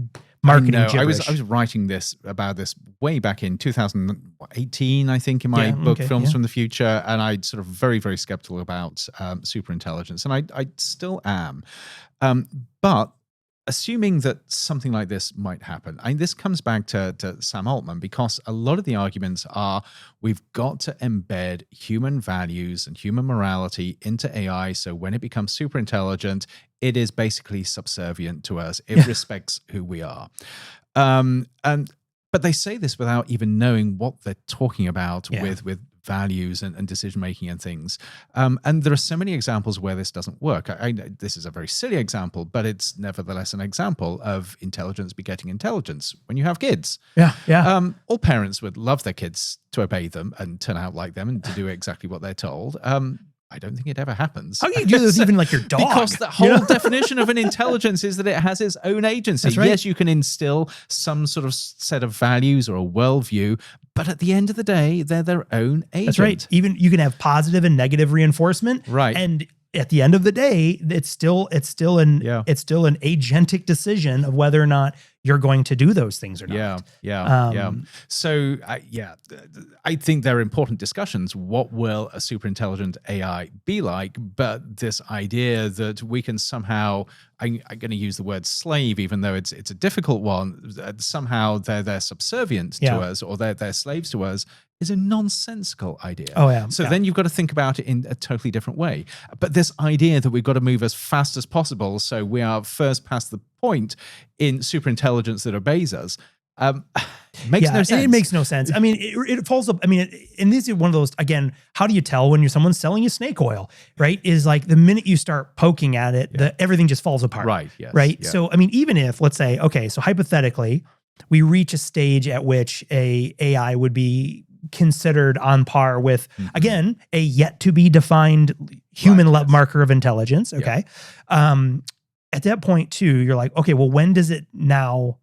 marketing gibberish. I was writing about this way back in 2018, I think, in my book, Films from the Future. And I sort of very, very skeptical about superintelligence. And I still am. But assuming that something like this might happen, this comes back to Sam Altman, because a lot of the arguments are we've got to embed human values and human morality into AI. So when it becomes super intelligent, it is basically subservient to us. It respects who we are. But they say this without even knowing what they're talking about with values and decision-making and things. And there are so many examples where this doesn't work. This is a very silly example, but it's nevertheless an example of intelligence begetting intelligence when you have kids. All parents would love their kids to obey them and turn out like them and to do exactly what they're told. I don't think it ever happens. How can you do this even like your dog? Because the whole definition of an intelligence is that it has its own agency. Right. Yes, you can instill some sort of set of values or a worldview, but at the end of the day, they're their own agent. That's right. Even you can have positive and negative reinforcement. Right. And at the end of the day, it's still an agentic decision of whether or not you're going to do those things or not. Yeah. So, I think there are important discussions. What will a super intelligent AI be like? But this idea that we can somehow, I'm going to use the word slave, even though it's a difficult one, somehow they're subservient to us, or they're slaves to us, is a nonsensical idea. Oh, yeah. So then you've got to think about it in a totally different way. But this idea that we've got to move as fast as possible, so we are first past the point in superintelligence that obeys us, makes no sense. It makes no sense. I mean, it falls up. I mean, and this is one of those, again, how do you tell when someone's selling you snake oil, right? Is like the minute you start poking at it, everything just falls apart. Right. Yes. Right. Yeah. So, I mean, even if, let's say, okay, so hypothetically, we reach a stage at which a AI would be considered on par with, again, a yet to be defined human marker of intelligence. Okay. At that point too, you're like, okay, well, when does it now,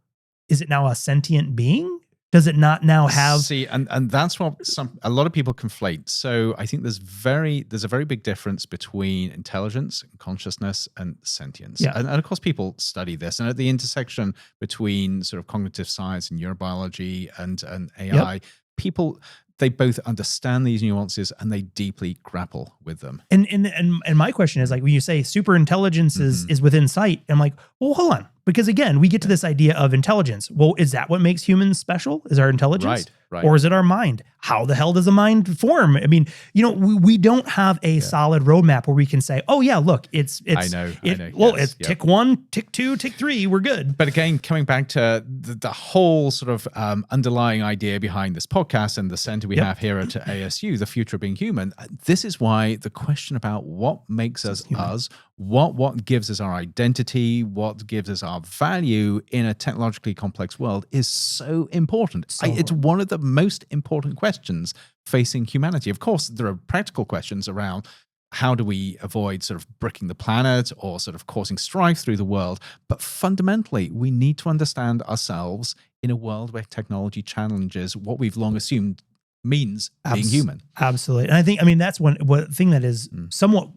is it now a sentient being? Does it not now have? See, and that's what a lot of people conflate. So I think there's a very big difference between intelligence, and consciousness, and sentience. Yeah. And of course, people study this. And at the intersection between sort of cognitive science and neurobiology and AI, people, they both understand these nuances and they deeply grapple with them. And my question is, like, when you say super intelligence is within sight, I'm like, well, hold on. Because again, we get to this idea of intelligence. Well, is that what makes humans special? Is our intelligence? Right. Or is it our mind? How the hell does a mind form? I mean, we don't have a solid roadmap where we can say, oh yeah, look, it's I know. Well, it's tick 1, tick 2, tick 3, we're good. But again, coming back to the whole sort of underlying idea behind this podcast and the center we have here at ASU, the future of being human, this is why the question about what makes us us, what gives us our identity, what gives us our value in a technologically complex world is so important. It's one of the most important questions facing humanity. Of course, there are practical questions around how do we avoid sort of bricking the planet or sort of causing strife through the world. But fundamentally, we need to understand ourselves in a world where technology challenges what we've long assumed means being human. Absolutely. And I think, I mean, that's one thing that is somewhat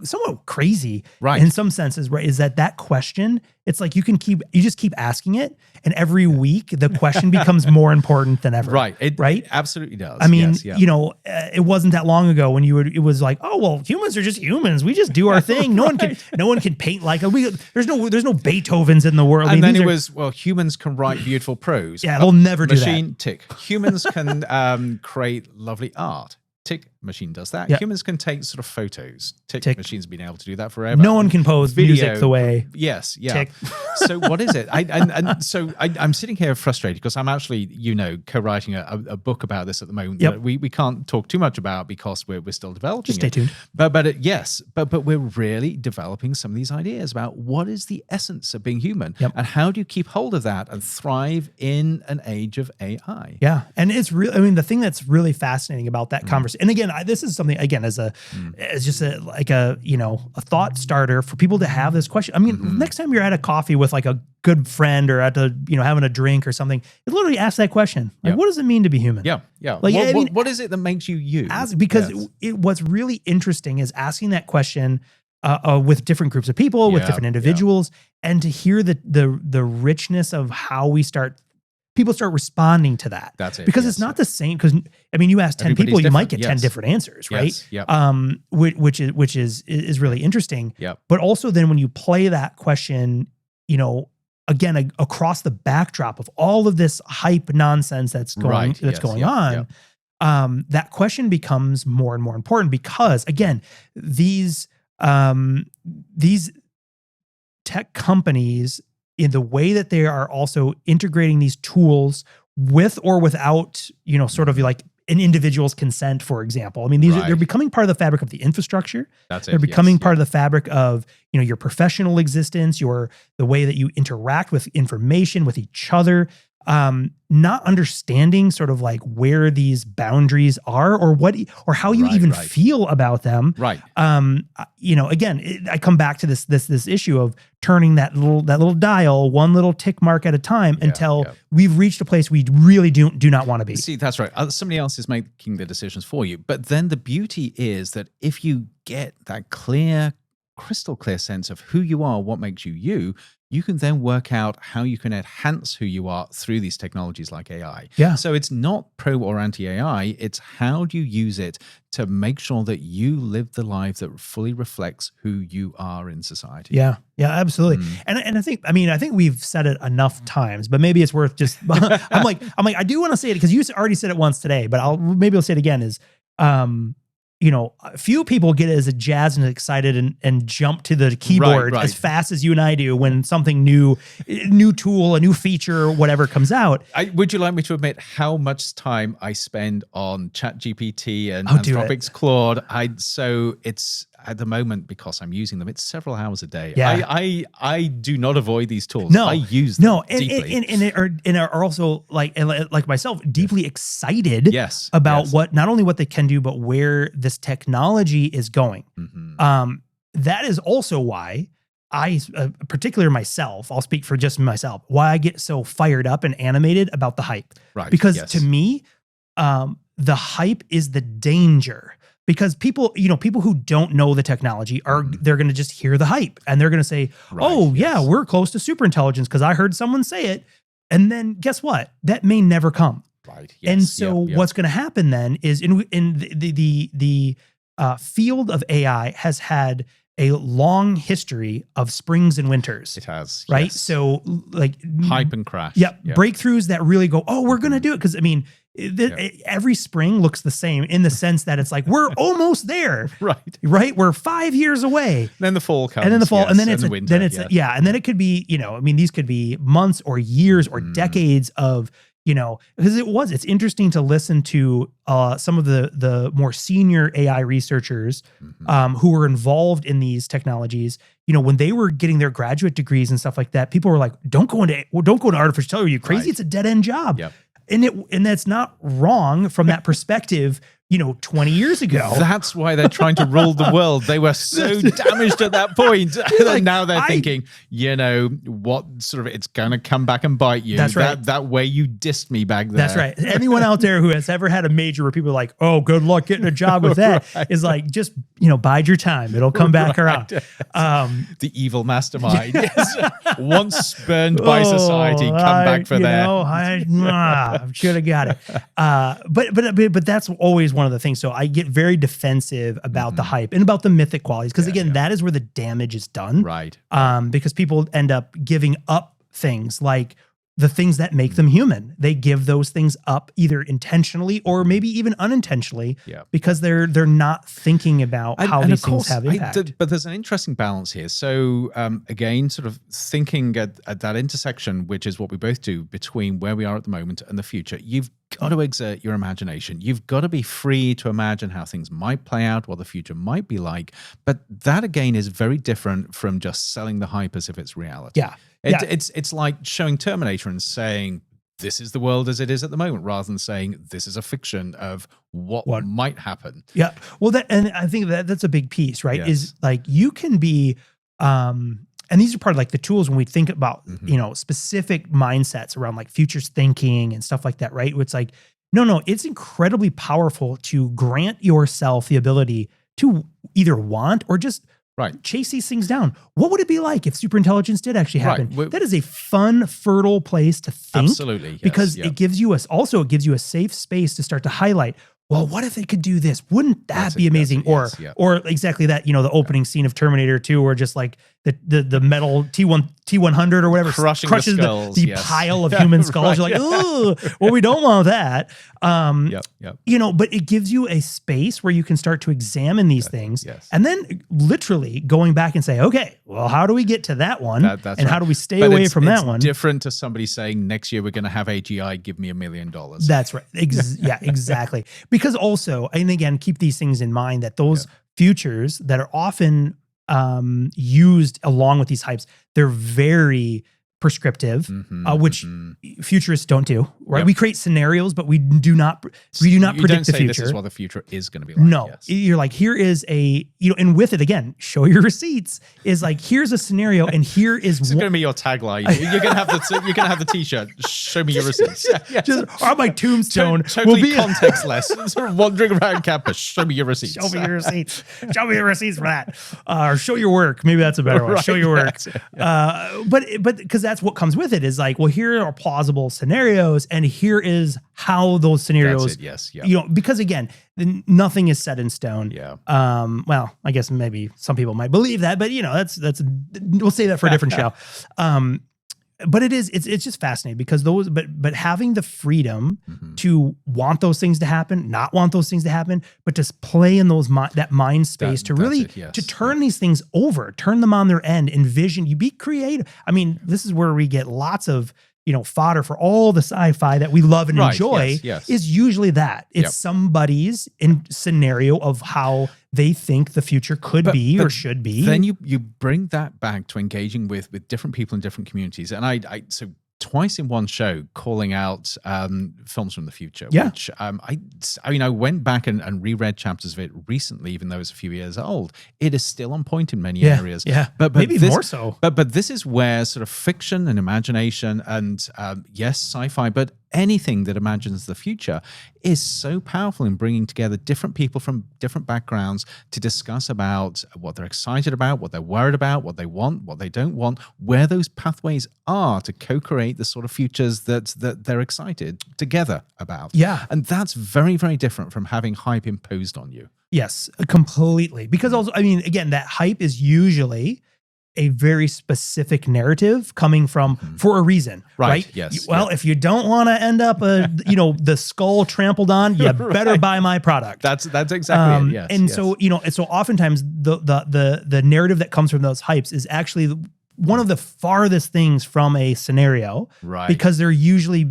crazy in some senses, right? Is that question, it's like you just keep asking it, and every week the question becomes more important than ever. Right. It right? absolutely does. I mean, it wasn't that long ago when it was like, oh, well, humans are just humans. We just do our thing. No one can paint like there's no Beethovens in the world. And then it was, well, humans can write beautiful prose. Yeah, they'll never do that. Machine, tick. Humans can create lovely art. Tick, machine does that. Yep. Humans can take sort of photos. Tick, machines have been able to do that forever. No one can pose music the way. Yes, yeah. Tick. So what is it? I'm sitting here frustrated because I'm actually, co-writing a book about this at the moment that we can't talk too much about because we're still developing. Just stay tuned. But we're really developing some of these ideas about what is the essence of being human and how do you keep hold of that and thrive in an age of AI? Yeah, and it's really, I mean, the thing that's really fascinating about that conversation, and again, this is something, again, as just a thought starter for people to have this question. I mean, next time you're at a coffee with like a good friend or at having a drink or something, you literally ask that question. Like, what does it mean to be human? Yeah. Like, what is it that makes you you? Because what's really interesting is asking that question with different groups of people, with different individuals, and to hear the richness of how people start responding to that. That's it. Because it's not the same. Because I mean, you ask 10 people, you might get 10 different answers, right? Which is really interesting. But also then when you play that question, again, across the backdrop of all of this hype nonsense that's going on, that question becomes more and more important because, again, these tech companies, in the way that they are also integrating these tools with or without, sort of like an individual's consent, for example. I mean, they're becoming part of the fabric of the infrastructure. They're becoming part of the fabric of, your professional existence, the way that you interact with information, with each other. Not understanding sort of like where these boundaries are or how you even feel about them. Right. Again, I come back to this issue of turning that little dial one little tick mark at a time until we've reached a place we really do not want to be. See, that's right. Somebody else is making the decisions for you. But then the beauty is that if you get that clear crystal clear sense of who you are, what makes you you, you can then work out how you can enhance who you are through these technologies like AI. Yeah. So it's not pro or anti-AI. It's how do you use it to make sure that you live the life that fully reflects who you are in society. Yeah. Yeah, absolutely. And I think we've said it enough times, but maybe it's worth just, I'm like, I do want to say it because you already said it once today, but I'll say it again is, few people get as jazzed and excited and jump to the keyboard as fast as you and I do when something new tool, a new feature, whatever comes out. Would you like me to admit how much time I spend on ChatGPT and Anthropic's Claude? So it's at the moment, because I'm using them, it's several hours a day. Yeah. I do not avoid these tools. No, I use them deeply. And are also like myself, deeply excited about not only what they can do, but where this technology is going. That is also why I, particularly myself, I'll speak for just myself, why I get so fired up and animated about the hype. Right. Because to me, the hype is the danger. Because people who don't know the technology they're going to just hear the hype and they're going to say, we're close to superintelligence because I heard someone say it. And then guess what? That may never come. Right. Yes. And so what's going to happen then is in the field of AI has had a long history of springs and winters. It has. Right. Yes. So like hype and crash. Breakthroughs that really go, we're going to do it. Because every spring looks the same in the sense that it's like, we're almost there. Right. We're 5 years away. Then the fall comes. And then the fall. And then it's the winter. And then it could be, these could be months or years or decades of, because it's interesting to listen to some of the more senior AI researchers who were involved in these technologies. When they were getting their graduate degrees and stuff like that, people were like, don't go into artificial intelligence. Are you crazy? It's a dead end job. And that's not wrong from that perspective, 20 years ago. That's why they're trying to rule the world. They were so damaged at that point. And now they're thinking, what sort of, it's going to come back and bite you. That's right. That way you dissed me back there. That's right. Anyone out there who has ever had a major where people are like, oh, good luck getting a job with that is like, just, bide your time. It'll come back around. The evil mastermind. Once spurned by society, come back for that. I should have got it. But that's always one of the things. So I get very defensive about the hype and about the mythic qualities. Because again, that is where the damage is done. Right. Because people end up giving up things like the things that make them human. They give those things up either intentionally or maybe even unintentionally because they're not thinking about how these things have impact. But there's an interesting balance here. So again, sort of thinking at that intersection, which is what we both do between where we are at the moment and the future, you've got to exert your imagination. You've got to be free to imagine how things might play out, what the future might be like. But that again is very different from just selling the hype as if it's reality. It's like showing Terminator and saying, this is the world as it is at the moment, rather than saying this is a fiction of what might happen. Yeah. Well, and I think that's a big piece, right? Is like you can be, and these are part of like the tools when we think about, specific mindsets around like futures thinking and stuff like that, right? It's like, no, it's incredibly powerful to grant yourself the ability to either want or just chase these things down. What would it be like if superintelligence did actually happen? That is a fun, fertile place to think. Absolutely. Yes, because it gives you a safe space to start to highlight, well, what if it could do this? Wouldn't that be amazing? Or exactly that, the opening scene of Terminator 2 where just like the metal T100 or whatever crushes the pile of human skulls. You're like, ooh, well, we don't want that. But it gives you a space where you can start to examine these things and then literally going back and say, okay, well, how do we get to that one? How do we stay away from that one? It's different to somebody saying next year we're going to have AGI, give me $1 million. That's right. Exactly. Because also, and again, keep these things in mind that those futures that are often used along with these hypes, they're very prescriptive, which futurists don't do, right? Yep. We create scenarios, but we do not predict the future. This is what the future is going to be like. No, yes. you're like, here is a, and with it again, show your receipts is like, here's a scenario, and here is It's going to be your tagline. You're going to have the t-shirt. Show me your receipts. just on my tombstone. Totally contextless. Sort of wandering around campus. Show me your receipts. Show me your receipts. Show me your receipts for that. Or show your work. Maybe that's a better one. Right, Show your work. Yeah. But because that's what comes with it is like, well, here are plausible scenarios, and here is how those scenarios. That's it, yes. Yeah. Because again, nothing is set in stone. Yeah. Well, I guess maybe some people might believe that, but that's we'll say that for a different show. But it's just fascinating because but having the freedom to want those things to happen, not want those things to happen, but just play in that mind space to really to turn these things over, turn them on their end, envision, you be creative. I mean, this is where we get lots of fodder for all the sci-fi that we love and enjoy. Yes. Is usually that it's somebody's scenario of how they think the future could be or should be. Then you bring that back to engaging with different people in different communities. And I so twice in one show calling out films from the future, which I went back and reread chapters of it recently, even though it's a few years old. It is still on point in many areas. Yeah, but maybe more so. But this is where sort of fiction and imagination and yes, sci-fi, but anything that imagines the future is so powerful in bringing together different people from different backgrounds to discuss about what they're excited about, what they're worried about, what they want, what they don't want, where those pathways are to co-create the sort of futures that they're excited together about. Yeah. And that's very, very different from having hype imposed on you. Yes, completely. Because also, I mean, again, that hype is usually a very specific narrative coming from for a reason, right? Yes. Well, if you don't want to end up the skull trampled on, you better buy my product. That's exactly it. Yes. And so so oftentimes the narrative that comes from those hypes is actually one of the farthest things from a scenario, right? Because they're usually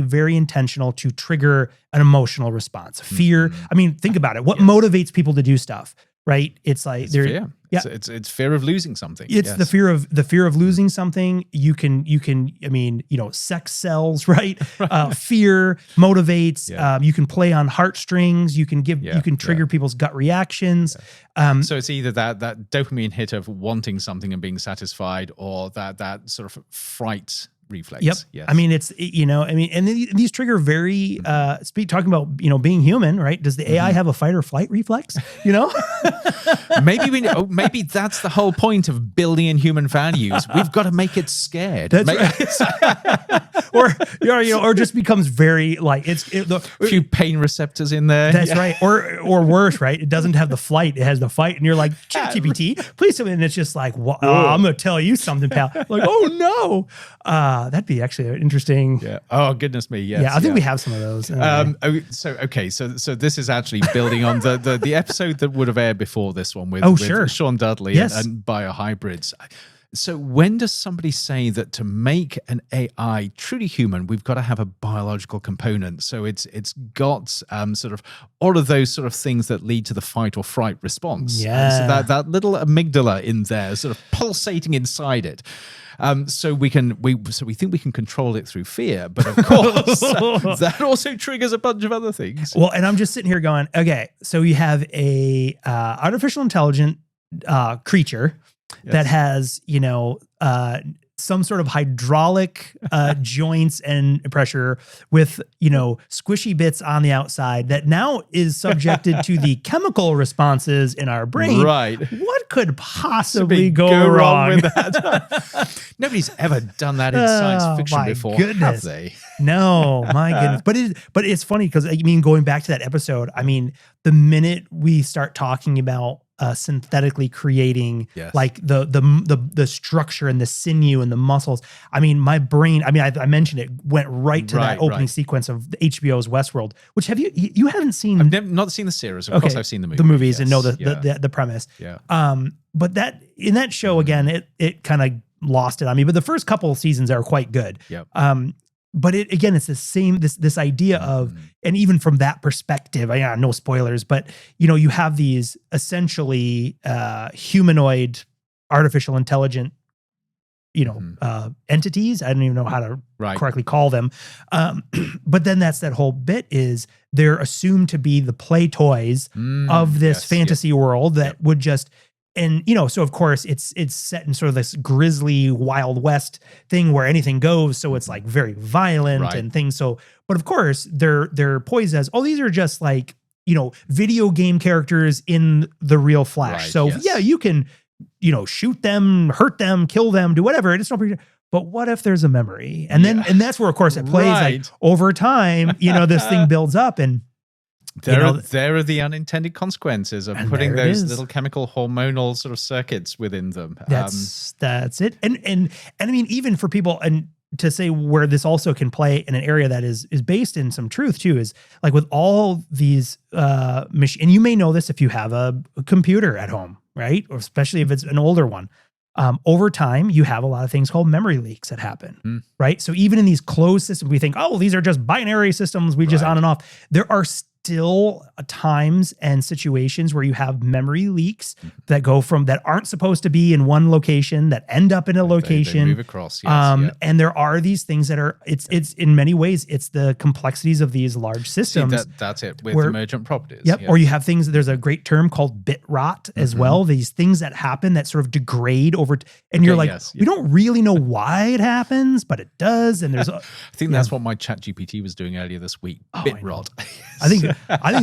very intentional to trigger an emotional response, fear. I mean, think about it. What motivates people to do stuff? Right? It's like fear. Yeah. It's fear of losing something. It's the fear of losing something. You can, I mean, sex sells, right? Fear motivates. Yeah. You can play on heartstrings. You can trigger people's gut reactions. So it's either that dopamine hit of wanting something and being satisfied, or that sort of fright reflex. Yep. Yes. I mean, it's, and these trigger very, talking about, being human, right? Does the AI have a fight or flight reflex? Maybe that's the whole point of building in human values. We've got to make it scared. That's right. or just becomes very like a few pain receptors in there. That's right. Or worse, right? It doesn't have the flight. It has the fight. And you're like, ChatGPT, please tell me. And it's just like, I'm going to tell you something, pal. Like, oh no. That'd be actually interesting. Yeah. Oh goodness me. Yes. Yeah. I think we have some of those. So this is actually building on the episode that would have aired before this one with Sean Dudley and biohybrids. So when does somebody say that to make an AI truly human, we've got to have a biological component? So it's got sort of all of those sort of things that lead to the fight or fright response. Yeah. And so that little amygdala in there, sort of pulsating inside it. So we think we can control it through fear, but of course that also triggers a bunch of other things. Well, and I'm just sitting here going, okay, so you have a artificial intelligent creature that has, some sort of hydraulic joints and pressure with, squishy bits on the outside that now is subjected to the chemical responses in our brain. Right. What could possibly go wrong with that? Nobody's ever done that in science fiction before, have they? No, my goodness. But it's funny because, going back to that episode, the minute we start talking about synthetically creating like the structure and the sinew and the muscles. My brain, I mentioned it, went right to that opening sequence of the HBO's Westworld, which you haven't seen. I've not seen the series. Of course I've seen the movie. The movies and know the premise. Yeah. But that in that show, again, it kind of lost it on me, but the first couple of seasons are quite good. Yep. But it's the same, this idea of, and even from that perspective, no spoilers, but you have these essentially humanoid artificial intelligent entities. I don't even know how to correctly call them. But then that's that whole bit is they're assumed to be the play toys of this fantasy world that would just, and so of course it's set in sort of this grisly Wild West thing where anything goes. So it's like very violent and things. So, but of course they're poised as, these are just like, video game characters in the real flesh. You can, shoot them, hurt them, kill them, do whatever. It's not. But what if there's a memory? And then, and that's where, of course, it plays like over time, this thing builds up and there are the unintended consequences of putting those little chemical hormonal sort of circuits within them. That's it. And I mean, even for people, and to say where this also can play in an area that is based in some truth too, is like with all these machines, and you may know this if you have a computer at home, right? Or especially if it's an older one. Over time, you have a lot of things called memory leaks that happen, right? So even in these closed systems, we think, these are just binary systems, we just on and off. There are still times and situations where you have memory leaks that go from, that aren't supposed to be in one location, that end up in a location. They move across, and there are these things that are, it's in many ways, it's the complexities of these large systems. That's it, with emergent properties. Or you have things, there's a great term called bit rot as well. These things that happen that sort of degrade over, and you're like, we don't really know why it happens, but it does. And there's, I think that's what my ChatGPT was doing earlier this week. Bit rot. I think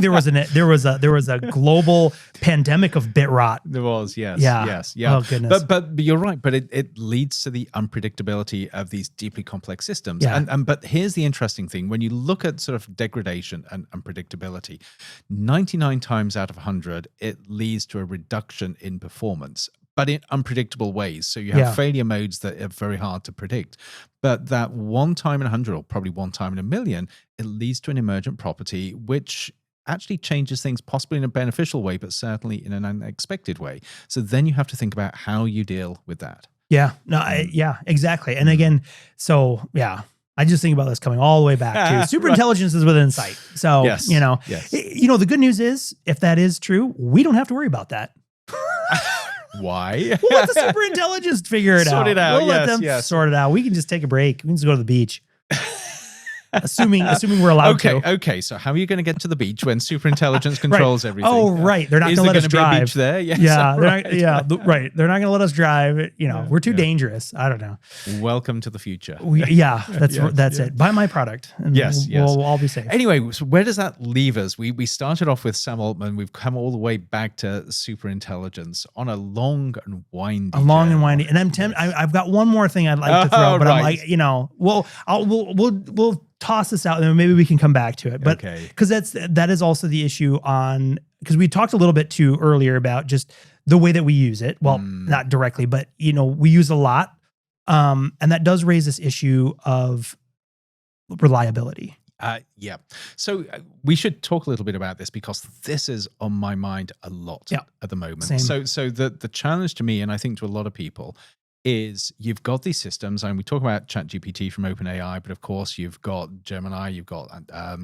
there was a global pandemic of bit rot. There was, yes. Oh goodness. But you're right. But it leads to the unpredictability of these deeply complex systems. Yeah. And but here's the interesting thing: when you look at sort of degradation and unpredictability, 99 times out of 100, it leads to a reduction in performance, but in unpredictable ways. So you have failure modes that are very hard to predict. But that one time in 100, or probably one time in a million, it leads to an emergent property, which actually changes things possibly in a beneficial way, but certainly in an unexpected way. So then you have to think about how you deal with that. Yeah, no, exactly. And again, I just think about this coming all the way back to superintelligence is within sight. So, the good news is, if that is true, we don't have to worry about that. Why? We'll let the superintelligence figure it out. Sort it out. We'll let them sort it out. We can just take a break. We can just go to the beach. assuming we're allowed to. Okay. So how are you going to get to the beach when superintelligence controls everything? Oh, right. They're not going to let us drive. Is there going to be a beach there? Yes. Yeah. Right. They're not going to let us drive. We're too dangerous. I don't know. Welcome to the future. That's it. Buy my product. And we'll all be safe. Anyway, so where does that leave us? We started off with Sam Altman. We've come all the way back to superintelligence on a long and windy journey. And I'm tempted. I've got one more thing I'd like to throw, but I'm like, we'll toss this out and maybe we can come back to it. But because that is also the issue on, because we talked a little bit too earlier about just the way that we use it. Well, not directly, but we use a lot. And that does raise this issue of reliability. So we should talk a little bit about this, because this is on my mind a lot at the moment. Same. So the challenge to me, and I think to a lot of people, is you've got these systems, and we talk about ChatGPT from OpenAI, but of course you've got Gemini, you've got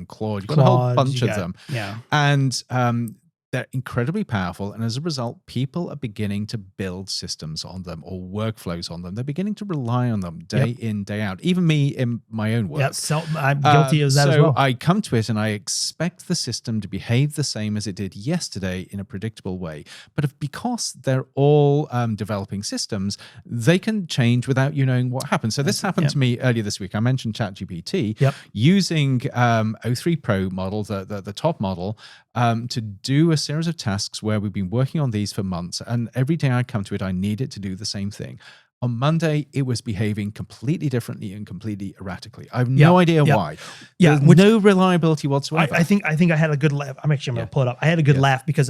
Claude, you've got a whole bunch of them. Yeah. And they're incredibly powerful. And as a result, people are beginning to build systems on them or workflows on them. They're beginning to rely on them day in, day out. Even me in my own work. Yeah, so I'm guilty of that as well. So I come to it and I expect the system to behave the same as it did yesterday in a predictable way. But because they're all developing systems, they can change without you knowing what happened. So this happened to me earlier this week. I mentioned ChatGPT using O3 Pro model, the top model, to do a series of tasks where we've been working on these for months, and every day I come to it, I need it to do the same thing. On Monday, it was behaving completely differently and completely erratically. I have no idea why. There's no reliability whatsoever. I think I had a good laugh. I'm going to pull it up. I had a good laugh because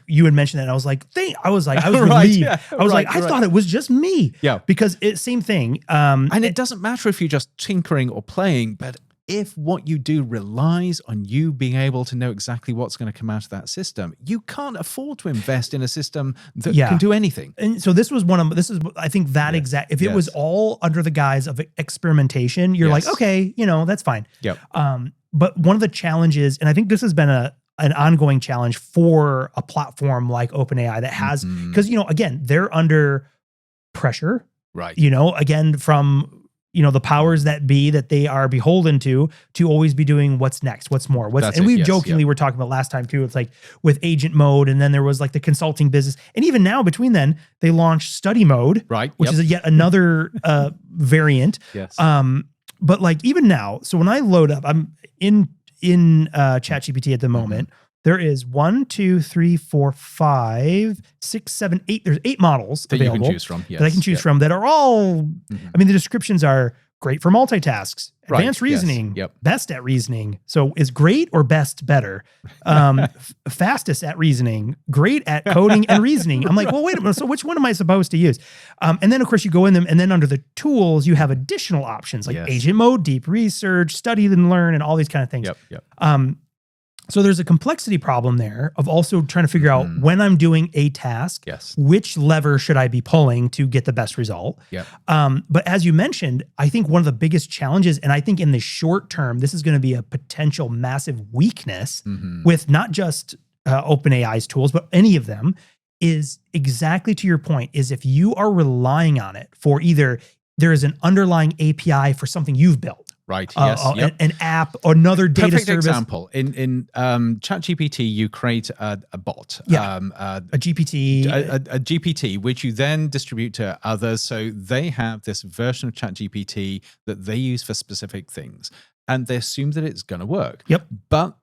you had mentioned that. And I was like, I was relieved. I thought it was just me. Yeah. Because it's same thing. And it doesn't matter if you're just tinkering or playing, but if what you do relies on you being able to know exactly what's going to come out of that system, you can't afford to invest in a system that can do anything. And so this is I think that exact, if it was all under the guise of experimentation, you're like, okay, that's fine. Yep. But one of the challenges, and I think this has been an ongoing challenge for a platform like OpenAI that has, because, again, they're under pressure. Right. Again, from the powers that be that they are beholden to always be doing what's next, what's more, and we jokingly were talking about last time too. It's like with agent mode, and then there was like the consulting business, and even now between then they launched study mode, right? Which is yet another variant. Yes. But like even now, so when I load up, I'm in ChatGPT at the moment. There is 1, 2, 3, 4, 5, 6, 7, 8. There's 8 models that available you can choose from. Yes. That I can choose from that are all, I mean, the descriptions are great for multitasks, advanced reasoning, best at reasoning. So is great or best better? Fastest at reasoning, great at coding and reasoning. I'm like, well, wait a minute. So which one am I supposed to use? And then of course you go in them, and then under the tools, you have additional options like agent mode, deep research, study and learn, and all these kind of things. So there's a complexity problem there of also trying to figure out when I'm doing a task, which lever should I be pulling to get the best result. But as you mentioned, I think one of the biggest challenges, and I think in the short term, this is going to be a potential massive weakness with not just OpenAI's tools, but any of them, is exactly to your point, is if you are relying on it for either there is an underlying API for something you've built. Right. Yes. An app or another data Perfect service. example. In ChatGPT, you create a bot. A GPT. A GPT, which you then distribute to others. So they have this version of ChatGPT that they use for specific things, and they assume that it's going to work. But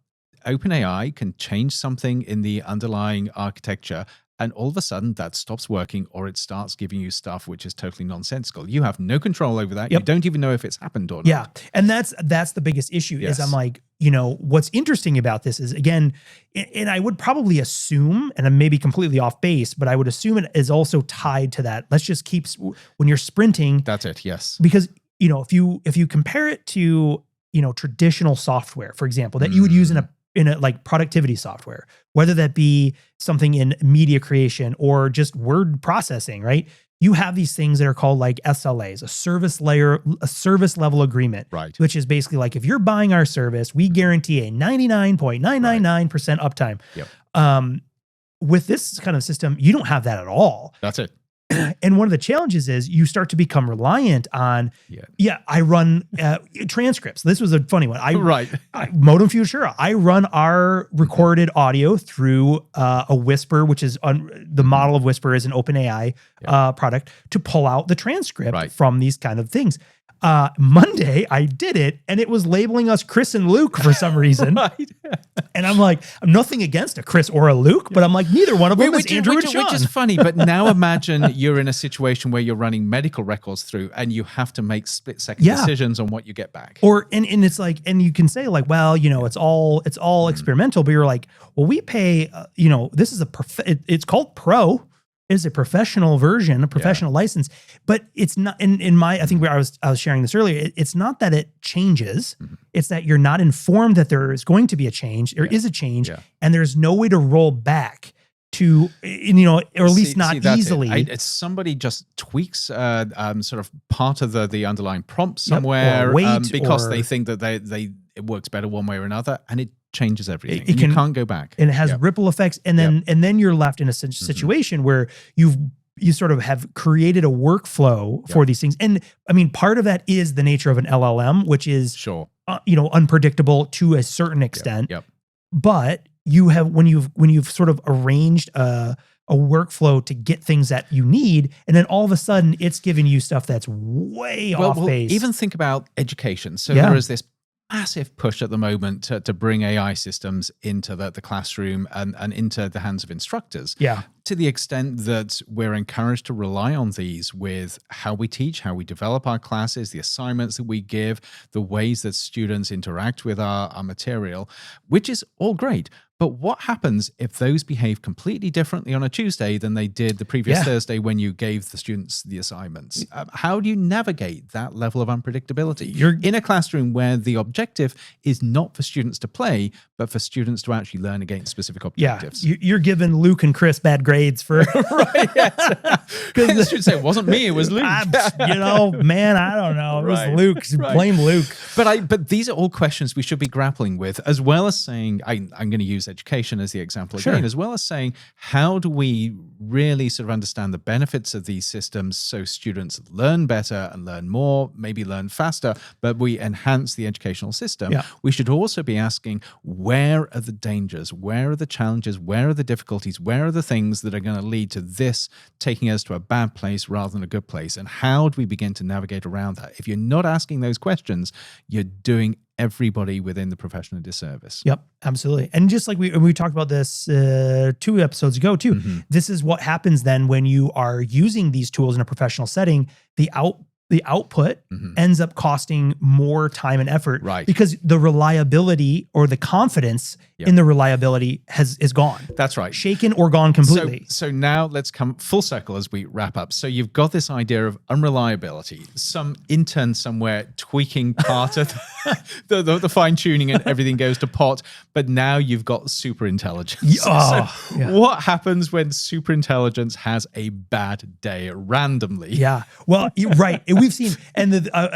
OpenAI can change something in the underlying architecture, and all of a sudden that stops working, or it starts giving you stuff which is totally nonsensical. You have no control over that. You don't even know if it's happened or not. Yeah. And that's the biggest issue is I'm like, what's interesting about this is, again, and I would probably assume, and I may be completely off base, but I would assume it is also tied to that. Let's just keep, when you're sprinting. That's it. Yes. Because, if you compare it to, traditional software, for example, that you would use in a like productivity software, whether that be something in media creation or just word processing, right? You have these things that are called like SLAs, a service level agreement, which is basically like, if you're buying our service, we guarantee a 99.999% uptime. With this kind of system, you don't have that at all. That's it. And one of the challenges is you start to become reliant on, I run transcripts. This was a funny one. Modem Futura. I run our recorded audio through a Whisper, which is the model of Whisper is an OpenAI product, to pull out the transcript from these kind of things. Monday, I did it, and it was labeling us Chris and Luke for some reason. And I'm like, I'm nothing against a Chris or a Luke, but I'm like, neither one of them is Andrew and Sean. Which is funny, but now imagine you're in a situation where you're running medical records through, and you have to make split-second decisions on what you get back. And it's like, and you can say like, well, it's all experimental, but you're like, well, we pay, this is it's called Pro. Is a professional version, a professional license, but it's not I think I was sharing this earlier. It's not that it changes. It's that you're not informed that there is going to be a change. There is a change, and there's no way to roll back to, or at least not easily. It's somebody just tweaks sort of part of the underlying prompt somewhere, because they think that it works better one way or another, and it changes everything. You can't go back. And it has ripple effects, and then you're left in a situation where you sort of have created a workflow for these things. And I mean, part of that is the nature of an LLM, which is unpredictable to a certain extent. But you have when you've sort of arranged a workflow to get things that you need, and then all of a sudden it's giving you stuff that's way off base. Even think about education. So there is this massive push at the moment to bring AI systems into the classroom and into the hands of instructors. To the extent that we're encouraged to rely on these with how we teach, how we develop our classes, the assignments that we give, the ways that students interact with our material, which is all great. But what happens if those behave completely differently on a Tuesday than they did the previous Thursday when you gave the students the assignments? How do you navigate that level of unpredictability? You're in a classroom where the objective is not for students to play, but for students to actually learn against specific objectives. Yeah, you're giving Luke and Chris bad grades for right. Yes. I should say it wasn't me; it was Luke. Man, I don't know. It was Luke. Blame Luke. But these are all questions we should be grappling with, as well as saying, I'm going to use education as the example again, as well as saying, how do we really sort of understand the benefits of these systems so students learn better and learn more, maybe learn faster, but we enhance the educational system. Yeah. We should also be asking, where are the dangers? Where are the challenges? Where are the difficulties? Where are the things that are going to lead to this taking us to a bad place rather than a good place? And how do we begin to navigate around that? If you're not asking those questions, you're doing everybody within the profession a disservice. Yep, absolutely. And just like we talked about this 2 episodes ago too, this is what happens then when you are using these tools in a professional setting. The output ends up costing more time and effort, because the reliability or the confidence in the reliability is gone. That's right. Shaken or gone completely. So now let's come full circle as we wrap up. So you've got this idea of unreliability, some intern somewhere tweaking part of the fine tuning and everything goes to pot, but now you've got superintelligence. What happens when superintelligence has a bad day randomly? Yeah. Well, right. We've seen, and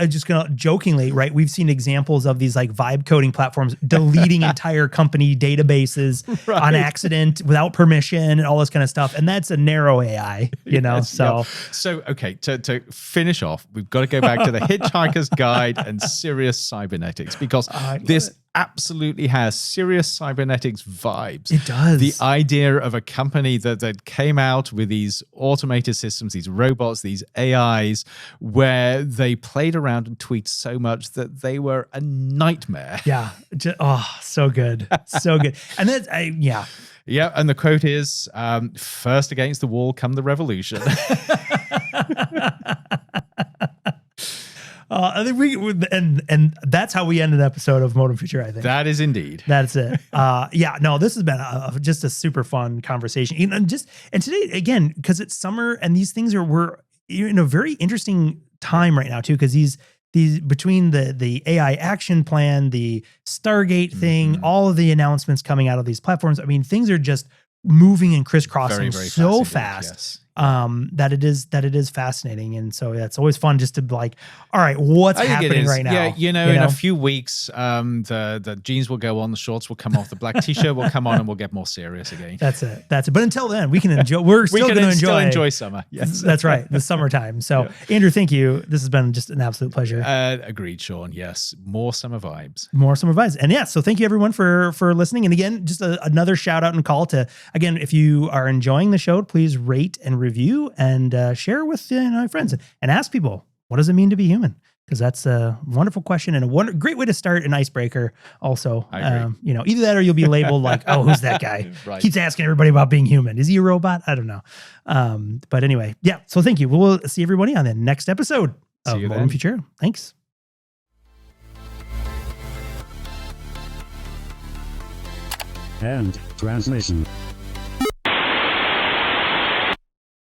just gonna jokingly, right? We've seen examples of these like vibe coding platforms deleting entire company databases on accident without permission and all this kind of stuff. And that's a narrow AI, you know? So okay, to finish off, we've got to go back to the Hitchhiker's Guide and serious cybernetics, because this absolutely has serious cybernetics vibes. It does. The idea of a company that came out with these automated systems, these robots, these AIs, where they played around and tweaked so much that they were a nightmare. Yeah. So good. So good. And that's, Yeah, and the quote is, first against the wall come the revolution. I think and that's how we end an episode of Modem Futura, I think. That is indeed. That's it. This has been just a super fun conversation. And today, again, because it's summer and these things we're in a very interesting time right now too, because these between the AI action plan, the Stargate thing, all of the announcements coming out of these platforms, I mean, things are just moving and crisscrossing very, very so fast. Yes. That it is fascinating. And so it's always fun just to be like, all right, what's happening right now? Yeah, in a few weeks, the jeans will go on, the shorts will come off, the black t-shirt will come on, and we'll get more serious again. That's it. But until then, we can enjoy, we're still going to enjoy summer. Yes. That's right. The summertime. So Andrew, thank you. This has been just an absolute pleasure. Agreed, Sean. Yes. More summer vibes. And so thank you everyone for listening. And again, just another shout out and call to, again, if you are enjoying the show, please rate and review and share with friends and ask people, what does it mean to be human? Because that's a wonderful question and a great way to start an icebreaker. Also, either that or you'll be labeled like, oh, who's that guy? Keeps asking everybody about being human. Is he a robot? I don't know. But anyway, yeah. So thank you. We'll see everybody on the next episode of Modem Futura. Thanks. And transmission.